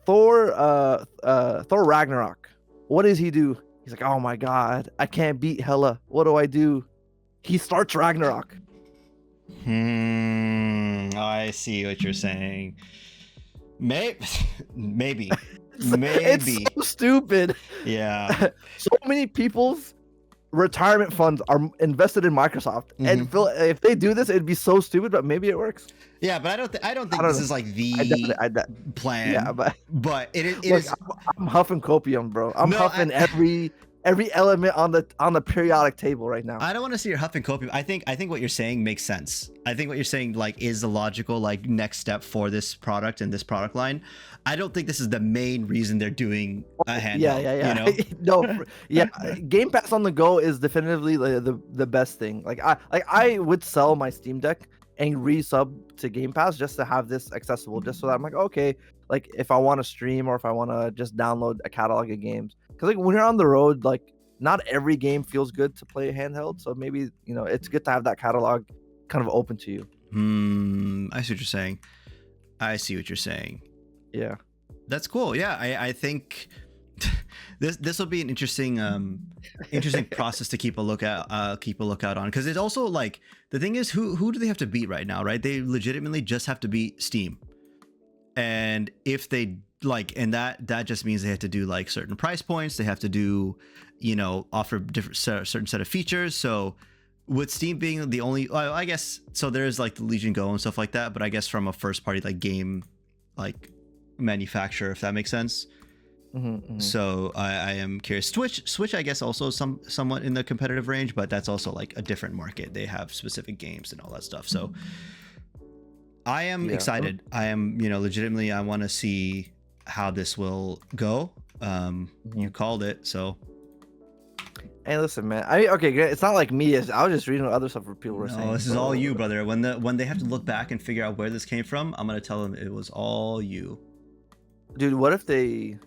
Thor Ragnarok, what does he do? He's like, oh my god, I can't beat Hela, what do I do? He starts Ragnarok. I see what you're saying. Maybe. It's so stupid. Yeah. So many people's retirement funds are invested in Microsoft, and if they do this, it'd be so stupid. But maybe it works. Yeah, but I don't think this is like the plan. Yeah, but it is. I'm huffing copium, bro. I'm huffing every element on the periodic table right now. I don't want to see your huffing copium. I think what you're saying makes sense. I think what you're saying like is the logical like next step for this product and this product line. I don't think this is the main reason they're doing a handheld. Yeah. You know? No, yeah. Game Pass on the go is definitively the best thing. Like I would sell my Steam Deck and resub to Game Pass just to have this accessible, just so that I'm like, okay, like if I want to stream or if I want to just download a catalog of games. Because like when you're on the road, like not every game feels good to play handheld. So maybe, it's good to have that catalog kind of open to you. I see what you're saying. Yeah. That's cool. Yeah, I think this will be an interesting process to keep a lookout on, because it's also like the thing is who do they have to beat right now, right? They legitimately just have to beat Steam. And if they and that just means they have to do like certain price points, they have to do offer certain set of features. So with Steam being the only, I guess, so there's like the Legion Go and stuff like that, but I guess from a first party like game like manufacturer, if that makes sense. So I am curious. Switch I guess also somewhat in the competitive range, but that's also like a different market. They have specific games and all that stuff. So I am excited. I am, legitimately, I want to see how this will go. You called it, so. Hey, listen, man. Okay, great. It's not like me. I was just reading what other stuff people were saying. No, this is all you, brother. When they have to look back and figure out where this came from, I'm gonna tell them it was all you. Dude, what if they?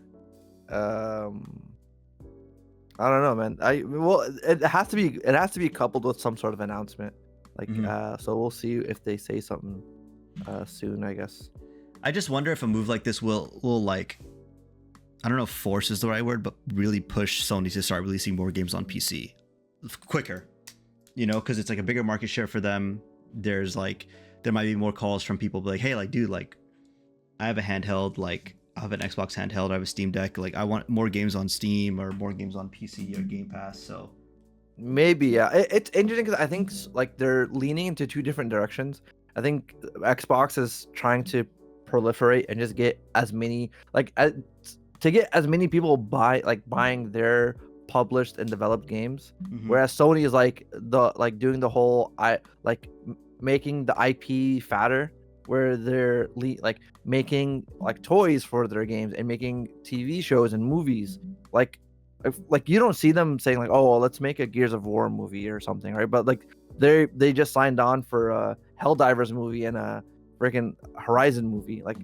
I don't know, man. It has to be coupled with some sort of announcement. Like, so we'll see if they say something soon, I guess. I just wonder if a move like this will like, I don't know if force is the right word, but really push Sony to start releasing more games on PC quicker, because it's like a bigger market share for them. There's like, there might be more calls from people like, hey, like, dude, like I have a handheld, like I have an Xbox handheld, I have a Steam Deck, like I want more games on Steam or more games on PC or Game Pass. So maybe, yeah, it's interesting because I think like they're leaning into two different directions. I think Xbox is trying to proliferate and just get as many to get as many people buying their published and developed games, whereas Sony is like doing the whole making the IP fatter, where they're making like toys for their games and making TV shows and movies. Like you don't see them saying like, oh, well, let's make a Gears of War movie or something, right? But like they just signed on for a Helldivers movie and a freaking Horizon movie. Like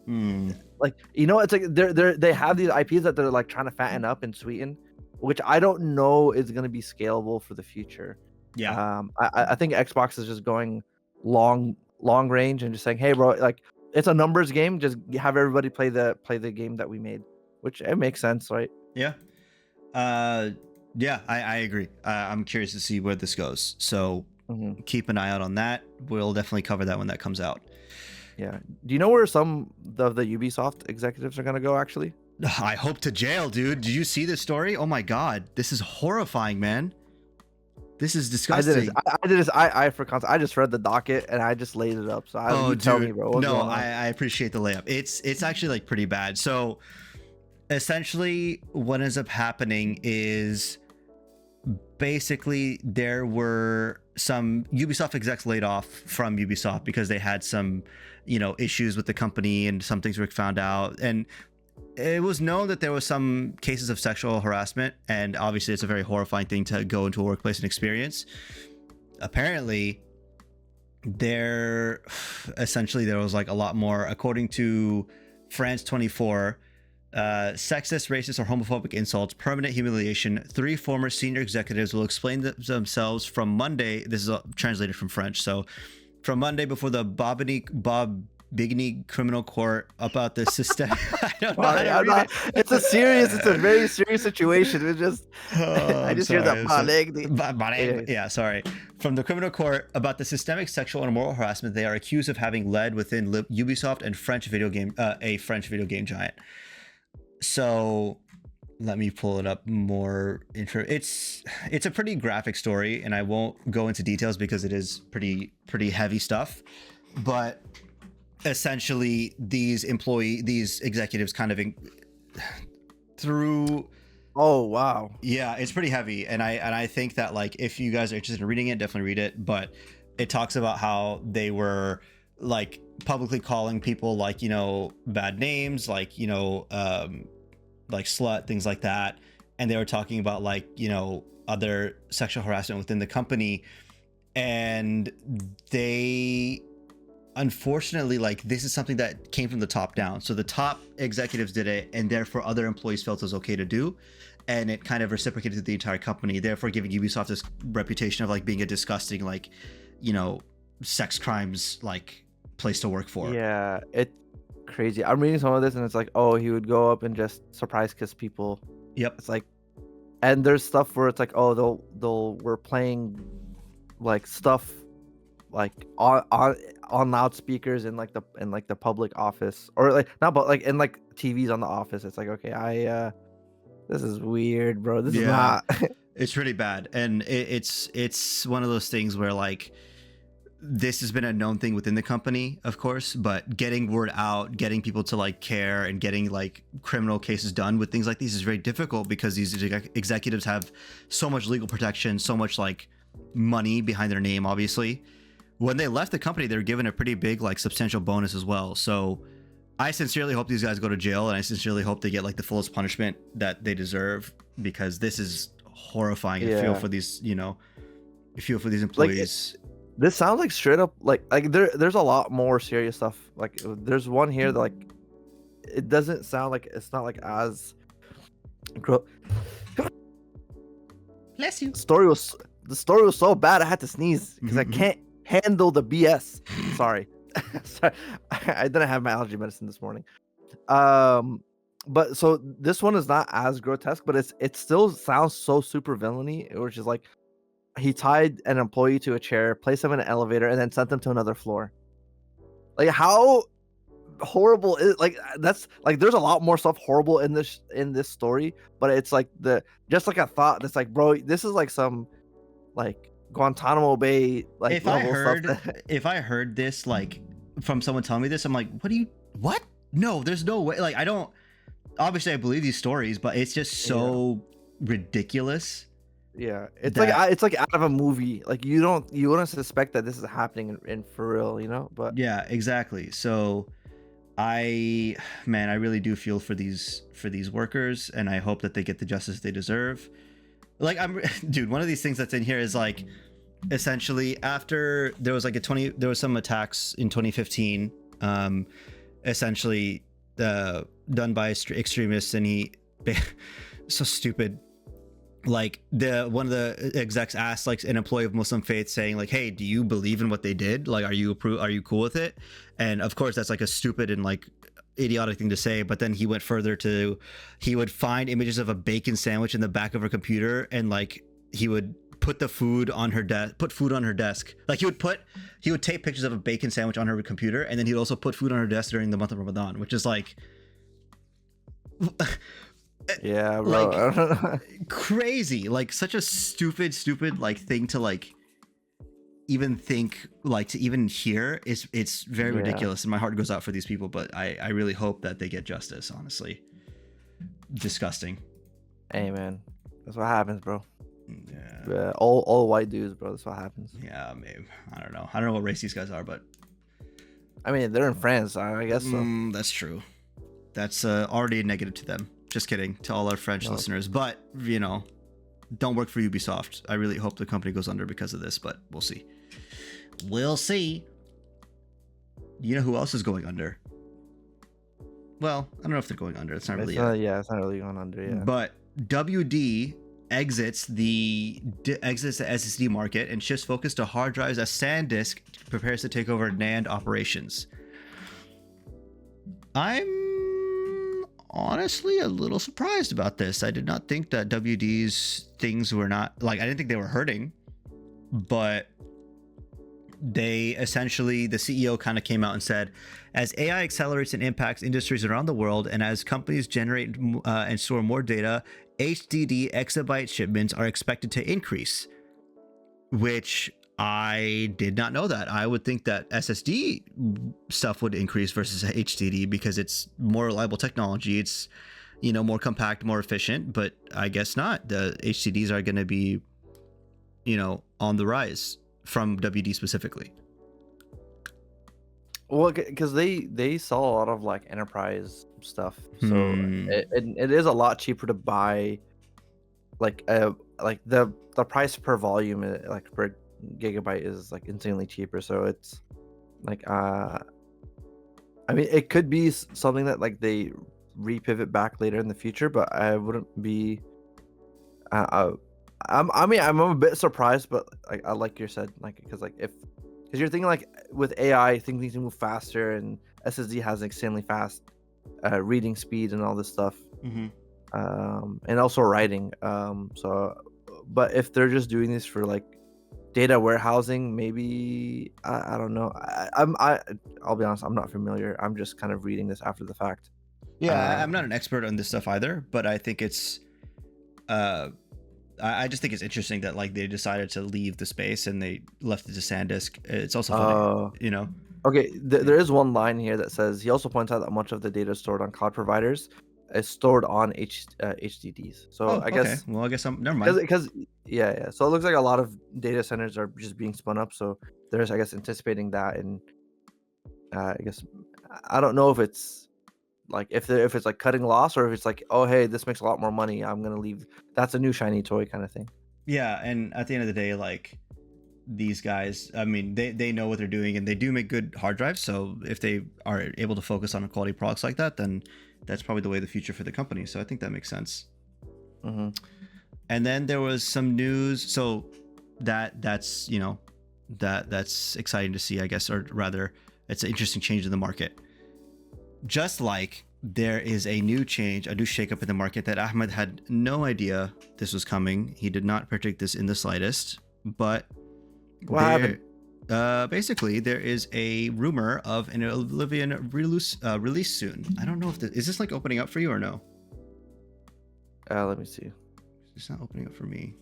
it's like they have these IPs that they're like trying to fatten up and sweeten, which I don't know is going to be scalable for the future. Yeah. I think Xbox is just going long range and just saying, hey bro, like it's a numbers game, just have everybody play the game that we made, which it makes sense, right? Yeah. Yeah, I agree. I'm curious to see where this goes. So keep an eye out on that. We'll definitely cover that when that comes out. Yeah. Do you know where some of the Ubisoft executives are going to go, actually? I hope to jail, dude. Did you see this story? Oh my God. This is horrifying, man. This is disgusting. I for context, I just read the docket and I just laid it up. So you tell me, bro. No, I appreciate the layup. It's actually like pretty bad. So essentially what ends up happening is basically there were some Ubisoft execs laid off from Ubisoft because they had some, issues with the company and some things were found out. And it was known that there was some cases of sexual harassment, and obviously it's a very horrifying thing to go into a workplace and experience. Apparently there was like a lot more, according to France 24, sexist, racist, or homophobic insults, permanent humiliation. 3 former senior executives will explain themselves from Monday. This is translated from French. So from Monday before the Bobigny criminal court about the system. I don't know how to read it. It's a very serious situation. It's just, I just hear that. Yeah, sorry. From the criminal court about the systemic sexual and moral harassment they are accused of having led within Ubisoft and a French video game giant. So let me pull it up more. It's a pretty graphic story, and I won't go into details because it is pretty heavy stuff. But essentially, these executives kind of through. Oh wow! Yeah, it's pretty heavy, and I think that like if you guys are interested in reading it, definitely read it. But it talks about how they were like publicly calling people like bad names, like like slut, things like that, and they were talking about like other sexual harassment within the company, and they unfortunately, like, this is something that came from the top down. So the top executives did it, and therefore other employees felt it was okay to do, and it kind of reciprocated to the entire company, therefore giving Ubisoft this reputation of like being a disgusting, like, sex crimes like place to work for. Yeah, it's crazy. I'm reading some of this and it's like, oh, he would go up and just surprise kiss people. Yep. It's like, and there's stuff where it's like, oh, we're playing like stuff like on loudspeakers in like the public office, or like not, but like in like TVs on the office. It's like, okay, this is weird, bro. This is not. It's really bad, and it's one of those things where like this has been a known thing within the company, of course, but getting word out, getting people to like care, and getting like criminal cases done with things like these is very difficult because these executives have so much legal protection, so much like money behind their name. Obviously, when they left the company, they were given a pretty big, like, substantial bonus as well. So I sincerely hope these guys go to jail, and I sincerely hope they get like the fullest punishment that they deserve, because this is horrifying. I feel for these, I feel for these employees. Like, this sounds like straight up like there's a lot more serious stuff. Like there's one here that like it doesn't sound like, it's not like as Bless you. The story was so bad I had to sneeze because I can't handle the BS. Sorry. Sorry. I didn't have my allergy medicine this morning. But so this one is not as grotesque, but it still sounds so super villainy, which is like he tied an employee to a chair, placed him in an elevator, and then sent them to another floor. Like, how horrible is, like, that's like, there's a lot more stuff horrible in this story, but it's like just like a thought that's like, bro, this is like some like Guantanamo Bay like if I heard this like from someone telling me this, I'm like, what? No, there's no way. Like, I don't, obviously I believe these stories, but it's just so ridiculous. Yeah, it's like out of a movie. Like, you wouldn't suspect that this is happening in for real, but yeah, exactly. So I really do feel for these workers, and I hope that they get the justice they deserve. Like, dude, one of these things that's in here is like, essentially after there was like there was some attacks in 2015, essentially done by extremists, and he so stupid. Like, one of the execs asked like an employee of Muslim faith, saying like, hey, do you believe in what they did? Like, are you cool with it? And of course that's like a stupid and like idiotic thing to say, but then he went further to, he would find images of a bacon sandwich in the back of her computer, and like he would put food on her desk. Like, he would take pictures of a bacon sandwich on her computer, and then he'd also put food on her desk during the month of Ramadan, which is like Yeah, Like bro. crazy, like such a stupid like thing to like even think, like to even hear. It's very Yeah. ridiculous, and my heart goes out for these people, but I really hope that they get justice, honestly. Disgusting. Hey, man. That's what happens, bro. Yeah. All white dudes, bro. That's what happens. Yeah, maybe. I don't know what race these guys are, but I mean, they're in France. I guess so. That's true. That's already a negative to them. Just kidding, to all our French listeners. But, you know, don't work for Ubisoft. I really hope the company goes under because of this, but we'll see. We'll see. You know who else is going under? Well, I don't know if they're going under. It's not really. It's not really going under. Yeah. But WD exits the SSD market and shifts focus to hard drives as SanDisk prepares to take over NAND operations. I'm honestly a little surprised about this. I did not think that WD's things were not like, I didn't think they were hurting, but they essentially, the CEO kind of came out and said, as AI accelerates and impacts industries around the world, and as companies generate and store more data, HDD exabyte shipments are expected to increase, which I did not know that. I would think that SSD stuff would increase versus HDD because it's more reliable technology. It's, you know, more compact, more efficient, but I guess not. The HDDs are going to be, you know, on the rise from WD specifically. Well, because they sell a lot of like enterprise stuff, so it is a lot cheaper to buy. Like the price per volume, like per gigabyte, is like insanely cheaper. So it's like I mean, it could be something that like they repivot back later in the future, but I wouldn't be. I'm a bit surprised, but like you said, like because you're thinking like with AI, things need to move faster, and SSD has extremely fast reading speed and all this stuff, and also writing. But if they're just doing this for like data warehousing, maybe I don't know. I'll be honest, I'm not familiar. I'm just kind of reading this after the fact. Yeah, I'm not an expert on this stuff either, but I think it's I just think it's interesting that like they decided to leave the space and they left it to SanDisk. It's also funny, you know. Okay, there is one line here that says he also points out that much of the data stored on cloud providers is stored on HDDs. So I guess. Okay. Well, I guess I'm never mind. Because yeah. So it looks like a lot of data centers are just being spun up. So there's, I guess, anticipating that, and I guess I don't know if it's like if it's like cutting loss, or if it's like, oh hey, this makes a lot more money, I'm gonna leave. That's a new shiny toy kind of thing. Yeah, and at the end of the day, like these guys, I mean, they know what they're doing, and they do make good hard drives. So if they are able to focus on quality products like that, then that's probably the way of the future for the company. So I think that makes sense. And then there was some news. So that's you know that's exciting to see, I guess, or rather, it's an interesting change in the market. Just like there is a new change, a new shakeup in the market that Ahmed had no idea this was coming. He did not predict this in the slightest. But what happened? Basically, there is a rumor of an Oblivion release soon. I don't know if is this like opening up for you or no? Let me see. It's not opening up for me.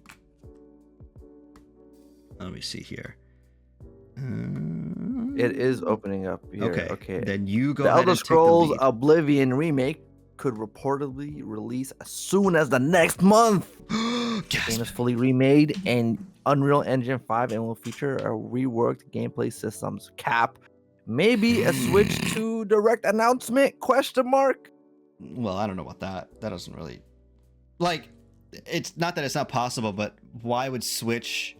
Let me see here. It is opening up here. Okay. Then you go. The ahead Elder and Scrolls take the lead. Oblivion remake could reportedly release as soon as the next month. The game is fully remade in Unreal Engine 5 and will feature a reworked gameplay systems. Cap, maybe a switch to direct announcement? Question mark. Well, I don't know about that. That doesn't really, like, it's not that it's not possible, but why would Switch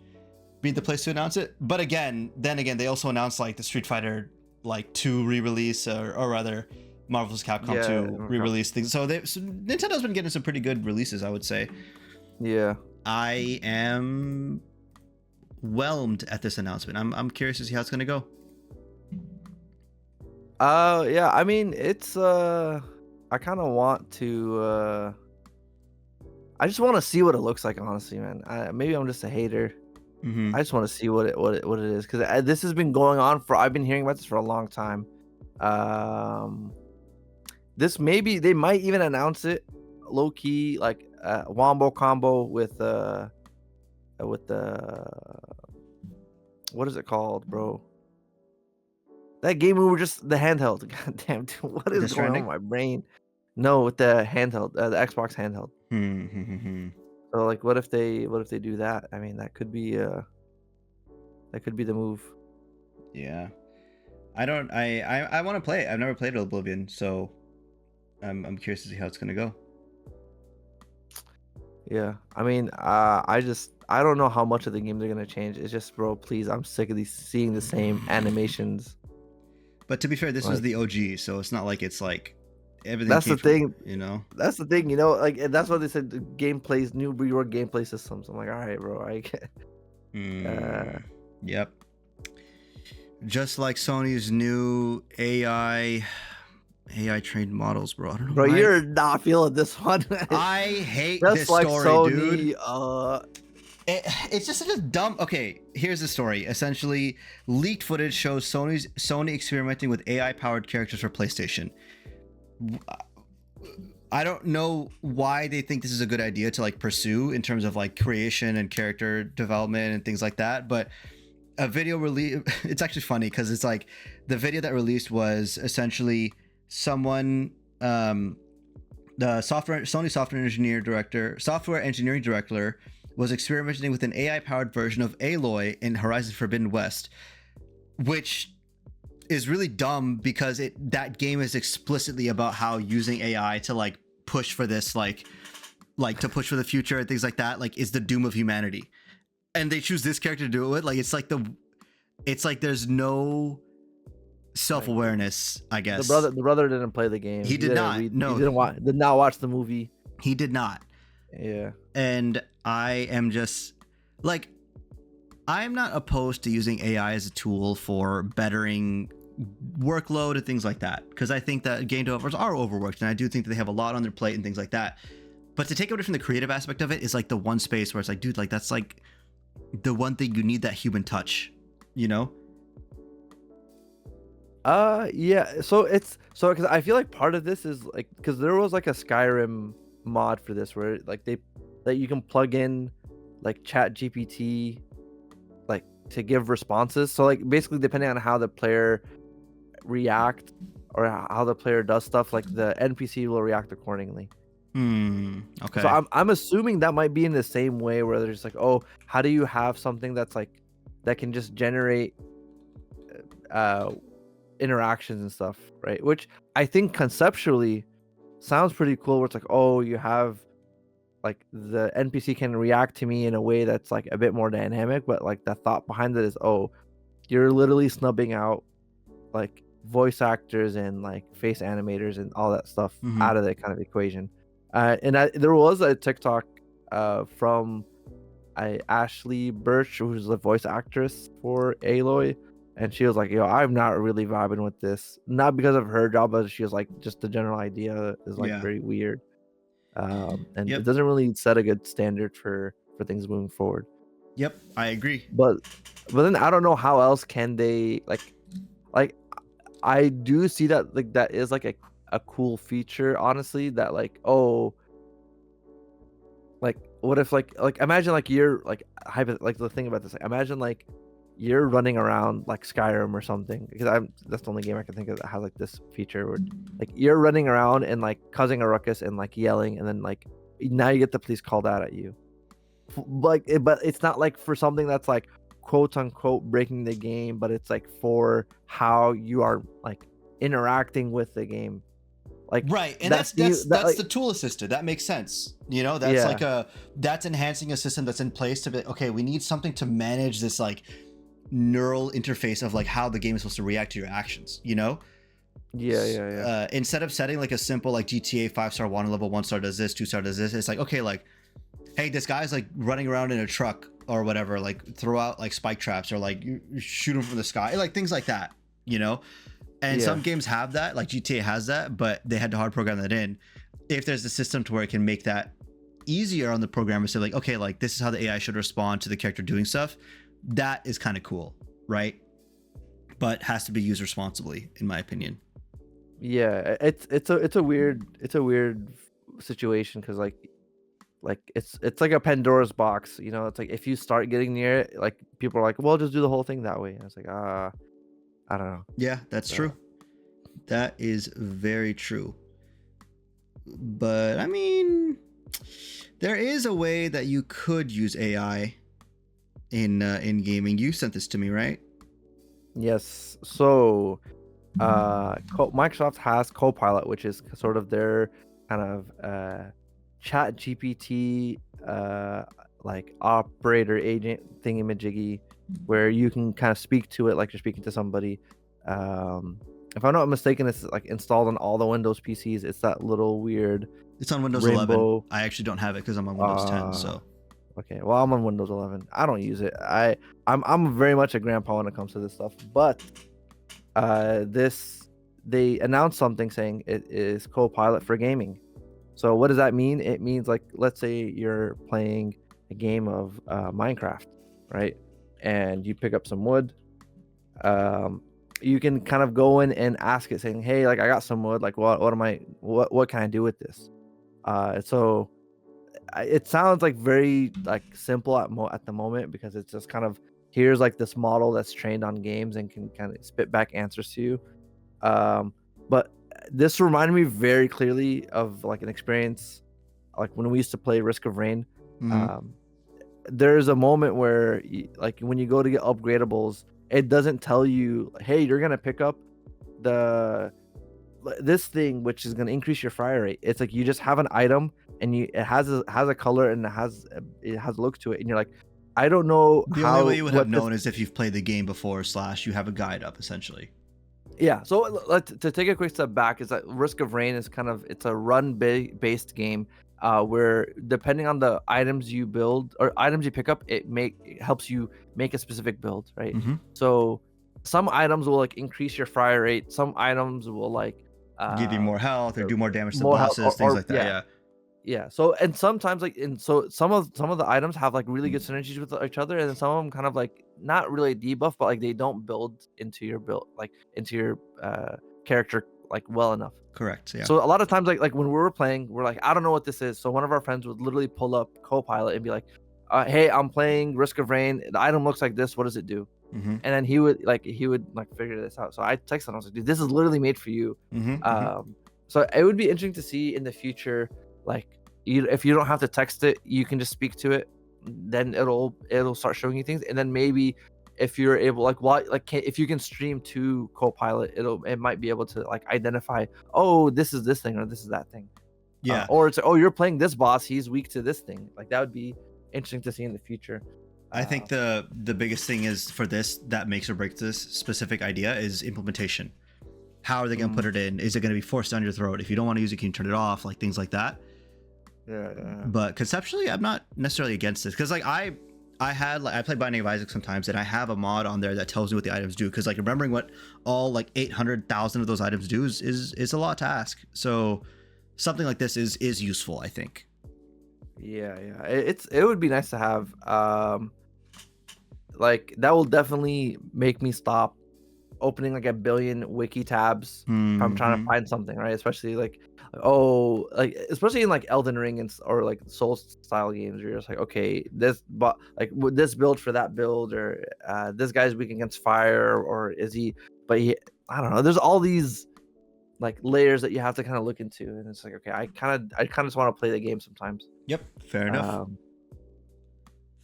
be the place to announce it? But then again, they also announced like the Street Fighter like 2 re-release, or rather Marvel's Capcom 2 re-release things. So Nintendo's been getting some pretty good releases, I would say. Yeah. I am whelmed at this announcement. I'm curious to see how it's gonna go. Yeah, I mean, it's I kind of want to I just want to see what it looks like, honestly, man. Maybe I'm just a hater. I just want to see what it is, because this has been going on I've been hearing about this for a long time. This maybe they might even announce it low key like wombo combo with the what is it called, bro? That game we were just the handheld. God damn, dude, what is The going on Stranding? with my brain? No, with the handheld, the Xbox handheld. So like, what if they do that? I mean, that could be the move. Yeah, I want to play it. I've never played Oblivion, so I'm curious to see how it's gonna go. Yeah, I mean, I don't know how much of the game they're gonna change. It's just, bro, please, I'm sick of seeing the same animations. But to be fair, this was the OG, so it's not like it's like everything. That's the thing, you know. That's the thing, you know. Like, and that's why they said gameplays, new rework gameplay systems. I'm like, all right, bro, I get. Yep. Just like Sony's new AI trained models, bro. I don't know. Bro, you're not feeling this one. I hate just this like story, Sony, dude. It's just such a dumb. Okay, here's the story. Essentially, leaked footage shows Sony experimenting with AI-powered characters for PlayStation. I don't know why they think this is a good idea to like pursue in terms of like creation and character development and things like that, but a video release. It's actually funny because it's like the video that released was essentially someone, the Sony software engineering director was experimenting with an AI-powered version of Aloy in Horizon Forbidden West, which is really dumb because that game is explicitly about how using AI to like push for this like to push for the future and things like that like is the doom of humanity, and they choose this character to do it with. Like it's like there's no self-awareness, I guess. The brother didn't play the game. He did not. No, he did not watch the movie. He did not. Yeah. And I am just like, I'm not opposed to using AI as a tool for bettering workload and things like that, because I think that game developers are overworked, and I do think that they have a lot on their plate and things like that. But to take away from the creative aspect of it is like the one space where it's like, dude, like that's like the one thing you need, that human touch, you know? Yeah. So because I feel like part of this is like, because there was like a Skyrim mod for this where like that you can plug in like Chat GPT like to give responses. So like basically depending on how the player react or how the player does stuff, like the NPC will react accordingly. Okay. So I'm assuming that might be in the same way where there's like, oh, how do you have something that's like that can just generate interactions and stuff, right? Which I think conceptually sounds pretty cool, where it's like, oh, you have like the NPC can react to me in a way that's like a bit more dynamic, but like the thought behind it is, oh, you're literally snubbing out like voice actors and like face animators and all that stuff out of the kind of equation. There was a TikTok from Ashley Birch, who's the voice actress for Aloy, and she was like, yo, I'm not really vibing with this, not because of her job, but she was like, just the general idea is like very weird, and it doesn't really set a good standard for things moving forward. Yep, I agree. But then I don't know how else can they like I do see that like that is like a cool feature, honestly, that like, oh, like what if like imagine like you're like like the thing about this, like, imagine like you're running around like Skyrim or something, because that's the only game I can think of that has like this feature where like you're running around and like causing a ruckus and like yelling, and then like now you get the police called out at you, like but it's not like for something that's like quote unquote breaking the game, but it's like for how you are like interacting with the game, like right. And that's like, the tool assisted. That makes sense, you know. That's like that's enhancing a system that's in place to be okay, we need something to manage this like neural interface of like how the game is supposed to react to your actions, you know. Instead of setting like a simple like GTA 5-star water level, 1-star does this, 2-star does this, it's like, okay, like, hey, this guy's like running around in a truck or whatever, like throw out like spike traps, or like you shoot him from the sky, like things like that, you know. And some games have that, like GTA has that, but they had to hard program that in. If there's a system to where it can make that easier on the programmer, so like, okay, like this is how the AI should respond to the character doing stuff, that is kind of cool, right? But has to be used responsibly, in my opinion. Yeah, it's a weird situation because like it's like a Pandora's box, you know. It's like if you start getting near it, like people are like, well, just do the whole thing that way. And it's like, I don't know. Yeah, that's true. That is very true. But I mean, there is a way that you could use AI in gaming. You sent this to me, right? Yes. So Microsoft has Copilot, which is sort of their kind of chat GPT like operator agent thingamajiggy, where you can kind of speak to it like you're speaking to somebody. If I'm not mistaken, it's like installed on all the Windows PCs. It's that little weird. It's on Windows rainbow. 11. I actually don't have it because I'm on Windows 10. So okay, well, I'm on Windows 11. I don't use it. I'm very much a grandpa when it comes to this stuff. But they announced something saying it is Copilot for gaming. So what does that mean? It means, like, let's say you're playing a game of Minecraft, right? And you pick up some wood. You can kind of go in and ask it, saying, "Hey, like, I got some wood. Like, what can I do with this?" So it sounds like very like simple at the moment, because it's just kind of, here's like this model that's trained on games and can kind of spit back answers to you. But this reminded me very clearly of like an experience like when we used to play Risk of Rain. There's a moment where like when you go to get upgradables, it doesn't tell you, hey, you're gonna pick up this thing which is gonna increase your fire rate. It's like you just have an item and it has a color and it has a look to it, and you're like, I don't know. The only way you would have known is if you've played the game before / you have a guide up, essentially. Yeah. So to take a quick step back, is that Risk of Rain is kind of, it's a run-based game where depending on the items you build or items you pick up, it helps you make a specific build, right? So some items will like increase your fire rate. Some items will like give you more health or do more damage to bosses, things like that. Yeah. So, and sometimes so some of the items have like really good synergies with each other, and then some of them kind of like not really debuff, but like they don't build into your character like well enough. Correct. Yeah. So a lot of times, like when we were playing, we're like, I don't know what this is. So one of our friends would literally pull up Copilot and be like, hey, I'm playing Risk of Rain. The item looks like this. What does it do? And then he would figure this out. So I texted him. I was like, dude, this is literally made for you. So it would be interesting to see in the future, like, if you don't have to text it, you can just speak to it. Then it'll start showing you things, and then maybe if you're able, if you can stream to Copilot, it might be able to like identify, oh, this is this thing or this is that thing. Yeah. Or it's, oh, you're playing this boss, he's weak to this thing. Like that would be interesting to see in the future. I think the biggest thing is for this that makes or breaks this specific idea is implementation. How are they going to put it in? Is it going to be forced down your throat? If you don't want to use it, can you turn it off? Like things like that. Yeah. But conceptually, I'm not necessarily against this, because like I play Binding of Isaac sometimes, and I have a mod on there that tells me what the items do, because like remembering what all like 800,000 of those items do is a lot to ask. So something like this is useful, I think. Yeah. It would be nice to have. Like that will definitely make me stop opening like a billion wiki tabs if I'm trying to find something, right? Especially especially in like Elden Ring or like Souls style games, where you're just like, okay, this build for that build, or this guy's weak against fire, or is he? But I don't know. There's all these like layers that you have to kind of look into, and it's like, okay, I kind of just want to play the game sometimes. Yep, fair enough.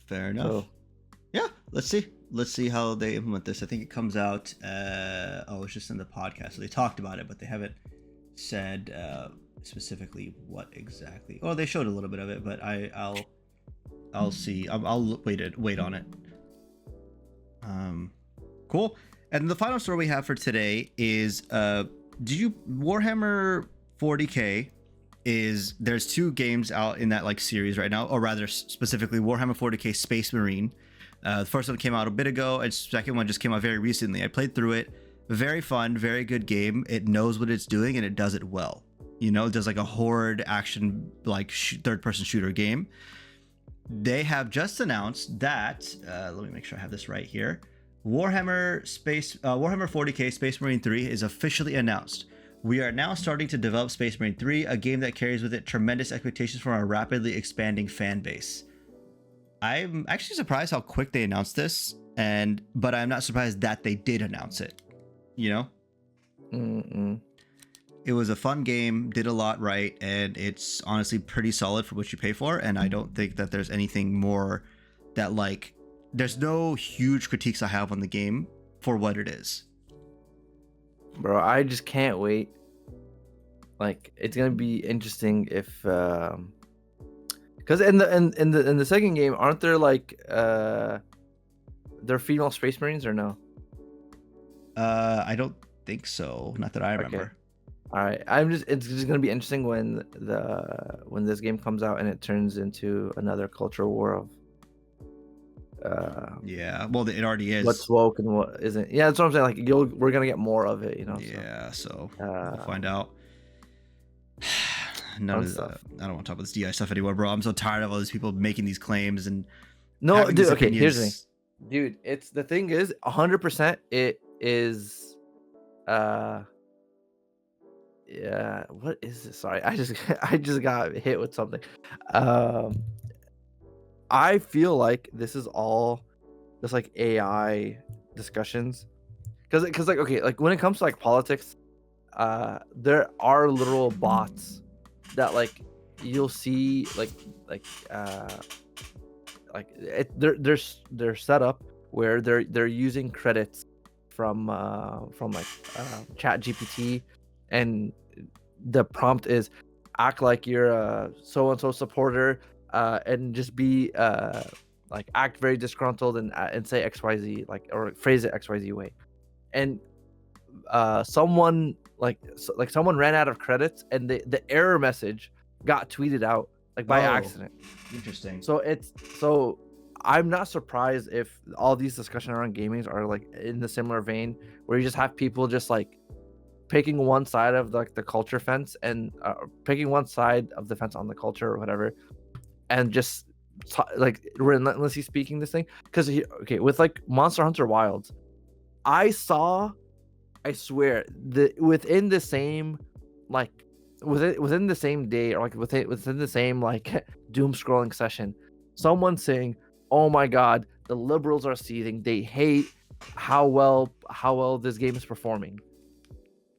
Fair enough. So, yeah, let's see how they implement this. I think it comes out it's just in the podcast, so they talked about it, but they haven't said specifically what exactly. Oh, they showed a little bit of it, but I'll see. I'll wait on it. Cool. And the final story we have for today is Warhammer 40K there's 2 games out in that like series right now, or rather specifically Warhammer 40K Space Marine. The first one came out a bit ago, and the second one just came out very recently. I played through it. Very fun, very good game. It knows what it's doing, and it does it well. You know, it does like a horde action, like third-person shooter game. They have just announced that, let me make sure I have this right here. Warhammer 40K Space Marine 3 is officially announced. We are now starting to develop Space Marine 3, a game that carries with it tremendous expectations from our rapidly expanding fan base. I'm actually surprised how quick they announced this, but I'm not surprised that they did announce it. You know? Mm-mm. It was a fun game, did a lot right, and it's honestly pretty solid for what you pay for, and I don't think that there's anything more that, like, there's no huge critiques I have on the game for what it is. Bro, I just can't wait. Like, it's gonna be interesting if, because in the second game, aren't there like they're female Space Marines or no? I don't think so. Not that I remember. Okay. All right. It's just gonna be interesting when this game comes out and it turns into another culture war of. Yeah, well, it already is. What's woke and what isn't? Yeah, that's what I'm saying. Like, we're gonna get more of it, you know. Yeah, so we'll find out. None of that. I don't want to talk about this DI stuff anymore, bro. I'm so tired of all these people making these claims and. No, dude. Okay, here's the thing, dude. It's the thing is 100%. It is. Yeah. What is this? Sorry, I just got hit with something. I feel like this is all just like AI discussions, because like, okay, like when it comes to like politics, there are literal bots that like you'll see they're set up where they're using credits from Chat GPT, and the prompt is act like you're a so and so supporter, and just be like act very disgruntled and say XYZ, like, or phrase it XYZ way, and someone someone ran out of credits and the error message got tweeted out like by accident. Interesting. So I'm not surprised if all these discussions around gaming are like in the similar vein, where you just have people just like picking one side of like the culture fence, and picking one side of the fence on the culture or whatever, and just like relentlessly speaking this thing. Because okay, with like Monster Hunter Wilds, I swear that within the same day, or like within the same like doom scrolling session, someone saying, "Oh my god, the liberals are seething. They hate how well this game is performing."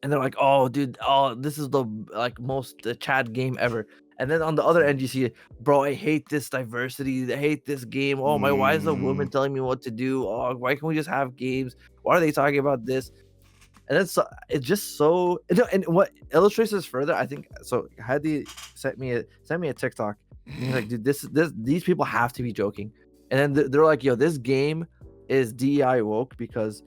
And they're like, "Oh, dude, oh, this is the like most Chad game ever." And then on the other end, you see, "Bro, I hate this diversity. I hate this game. Oh my, why is the woman telling me what to do? Oh, why can't we just have games? Why are they talking about this?" And it's just so. And what illustrates this further, I think. So Hadi sent me a TikTok. And he's like, "Dude, these people have to be joking." And then they're like, "Yo, this game is DEI woke because."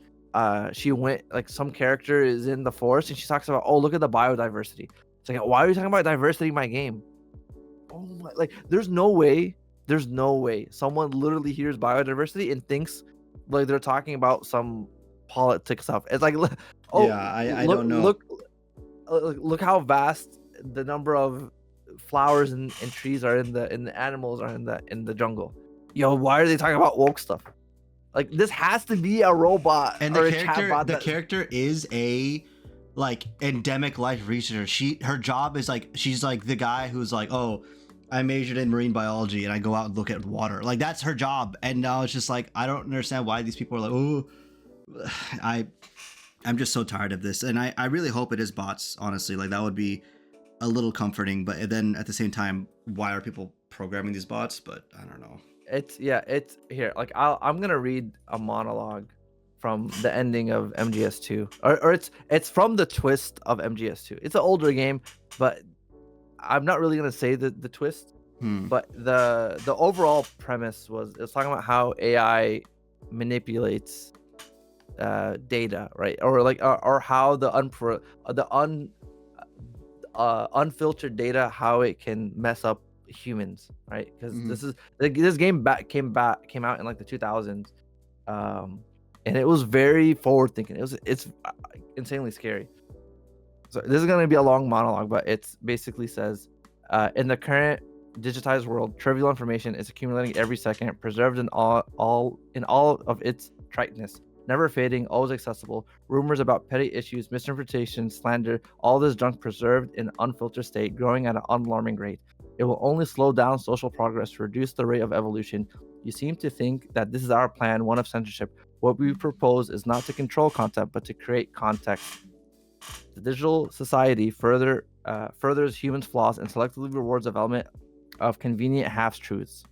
She went, like, some character is in the forest and she talks about, "Oh, look at the biodiversity." It's like, why are you talking about diversity in my game? Oh my, like, there's no way someone literally hears biodiversity and thinks like they're talking about some politics stuff. It's like, oh yeah, I don't know. Look how vast the number of flowers and trees are in the animals are in the jungle. Yo, why are they talking about woke stuff? Like, this has to be a robot, and the character is a like endemic life researcher. Her job is like, she's like the guy who's like, "Oh, I majored in marine biology and I go out and look at water." Like, that's her job. And now it's just like, I don't understand why these people are like, "Oh," I'm just so tired of this. And I really hope it is bots, honestly. Like, that would be a little comforting. But then at the same time, why are people programming these bots? But I don't know. It's here. Like, I'm gonna read a monologue from the ending of MGS2, or it's from the twist of MGS2. It's an older game, but I'm not really gonna say the twist. But the overall premise was, it's talking about how AI manipulates data, right? Or like or how the unfiltered data, how it can mess up humans, right? Because this game came out in like the 2000s, and it was very forward thinking. It's insanely scary. So this is going to be a long monologue, but it basically says, in the current digitized world, trivial information is accumulating every second, preserved in all of its triteness. never fading, always accessible. Rumors about petty issues, misinterpretation, slander, all this junk preserved in unfiltered state, growing at an alarming rate. It will only slow down social progress, reduce the rate of evolution. You seem to think that this is our plan, one of censorship. What we propose is not to control content, but to create context. The digital society furthers humans' flaws and selectively rewards development of convenient half-truths.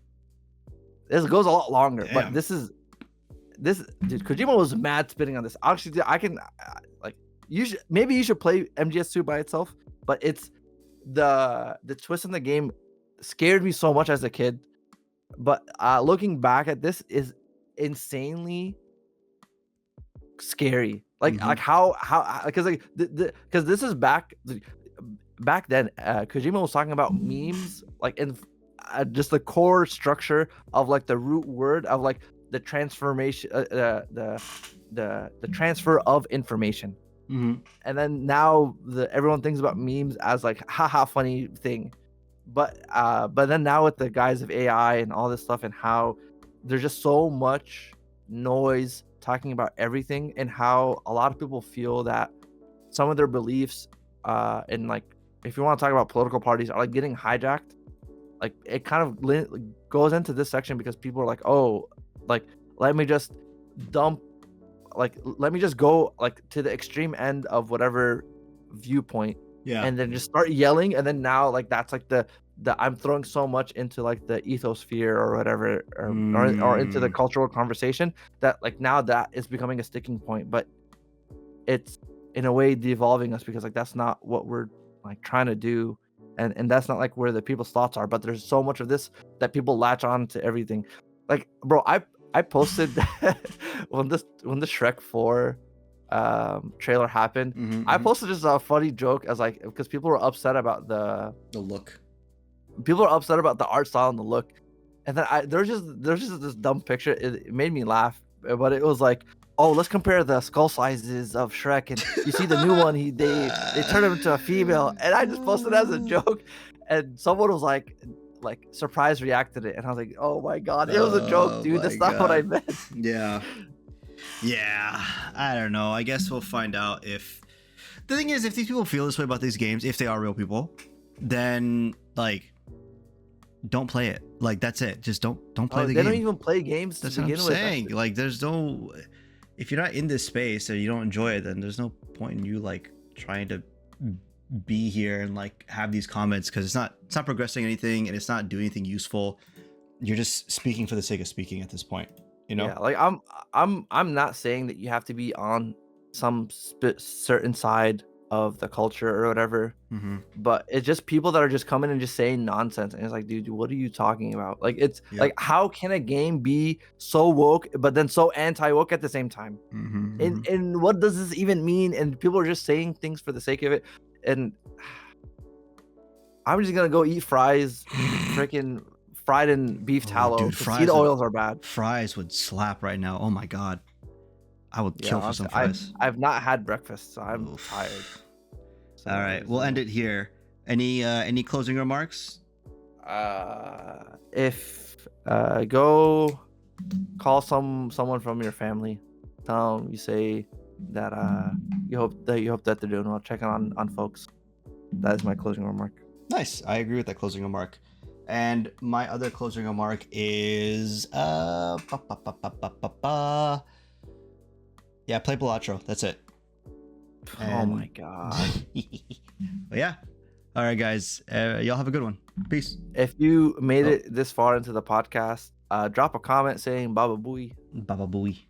This goes a lot longer, but this dude, Kojima was mad spitting on this. Actually, I can maybe you should play MGS2 by itself, but it's the twist in the game scared me so much as a kid. But looking back at this is insanely scary. Like how because because this is back then. Kojima was talking about memes, like in just the core structure of like the root word of like the transformation, the transfer of information. And then now everyone thinks about memes as like haha funny thing, but then now with the guise of AI and all this stuff, and how there's just so much noise talking about everything, and how a lot of people feel that some of their beliefs and like if you want to talk about political parties are like getting hijacked. Like it kind of goes into this section because people are like, oh, like let me just go like to the extreme end of whatever viewpoint, and then just start yelling, and then now like that's like the I'm throwing so much into like the ethosphere or whatever, or into the cultural conversation that like now that is becoming a sticking point. But it's in a way devolving us, because like that's not what we're like trying to do, and that's not like where the people's thoughts are. But there's so much of this that people latch on to everything. Like, bro, I posted when the Shrek 4 trailer happened, I posted just a funny joke as like, because people were upset about the look. People are upset about the art style and the look, and then there's just this dumb picture. It made me laugh, but it was like, oh, let's compare the skull sizes of Shrek, and you see the new one, they turned him into a female, and I just posted it as a joke, and someone was like surprise reacted it, and I was like, oh my god, it was a joke, dude. That's not what I meant. Yeah, I don't know. I guess we'll find out. If the thing is, if these people feel this way about these games, if they are real people, then like don't play it. Like that's it. Just don't play the game. They don't even play games to begin with. That's what I'm saying. Like there's no, if you're not in this space or you don't enjoy it, then there's no point in you like trying to be here and like have these comments, because it's not progressing anything, and it's not doing anything useful. You're just speaking for the sake of speaking at this point, you know? Yeah, like I'm not saying that you have to be on some certain side of the culture or whatever, but it's just people that are just coming and just saying nonsense, and it's like, dude, what are you talking about? Like it's like, how can a game be so woke but then so anti-woke at the same time? And what does this even mean? And people are just saying things for the sake of it, and I'm just gonna go eat fries, freaking fried in beef tallow. Dude, seed oils are bad. Fries would slap right now. Oh my god, I would kill for some fries. I've not had breakfast, so I'm tired. So all right, we'll end it here. Any closing remarks? If go call someone from your family, tell them you say that you hope that they're doing well, checking on folks. That is my closing remark. Nice. I agree with that closing remark. And my other closing remark is yeah, play Balatro. That's it. Oh my god. But yeah. All right, guys. Y'all have a good one. Peace. If you made it this far into the podcast, drop a comment saying Baba Booey. Baba Booey.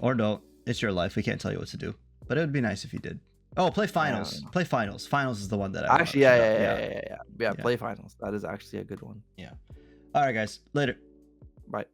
Or don't. It's your life. We can't tell you what to do. But it would be nice if you did. Oh, play finals. Play finals. Finals is the one that I actually. Yeah. Play finals. That is actually a good one. Yeah. All right, guys. Later. Bye.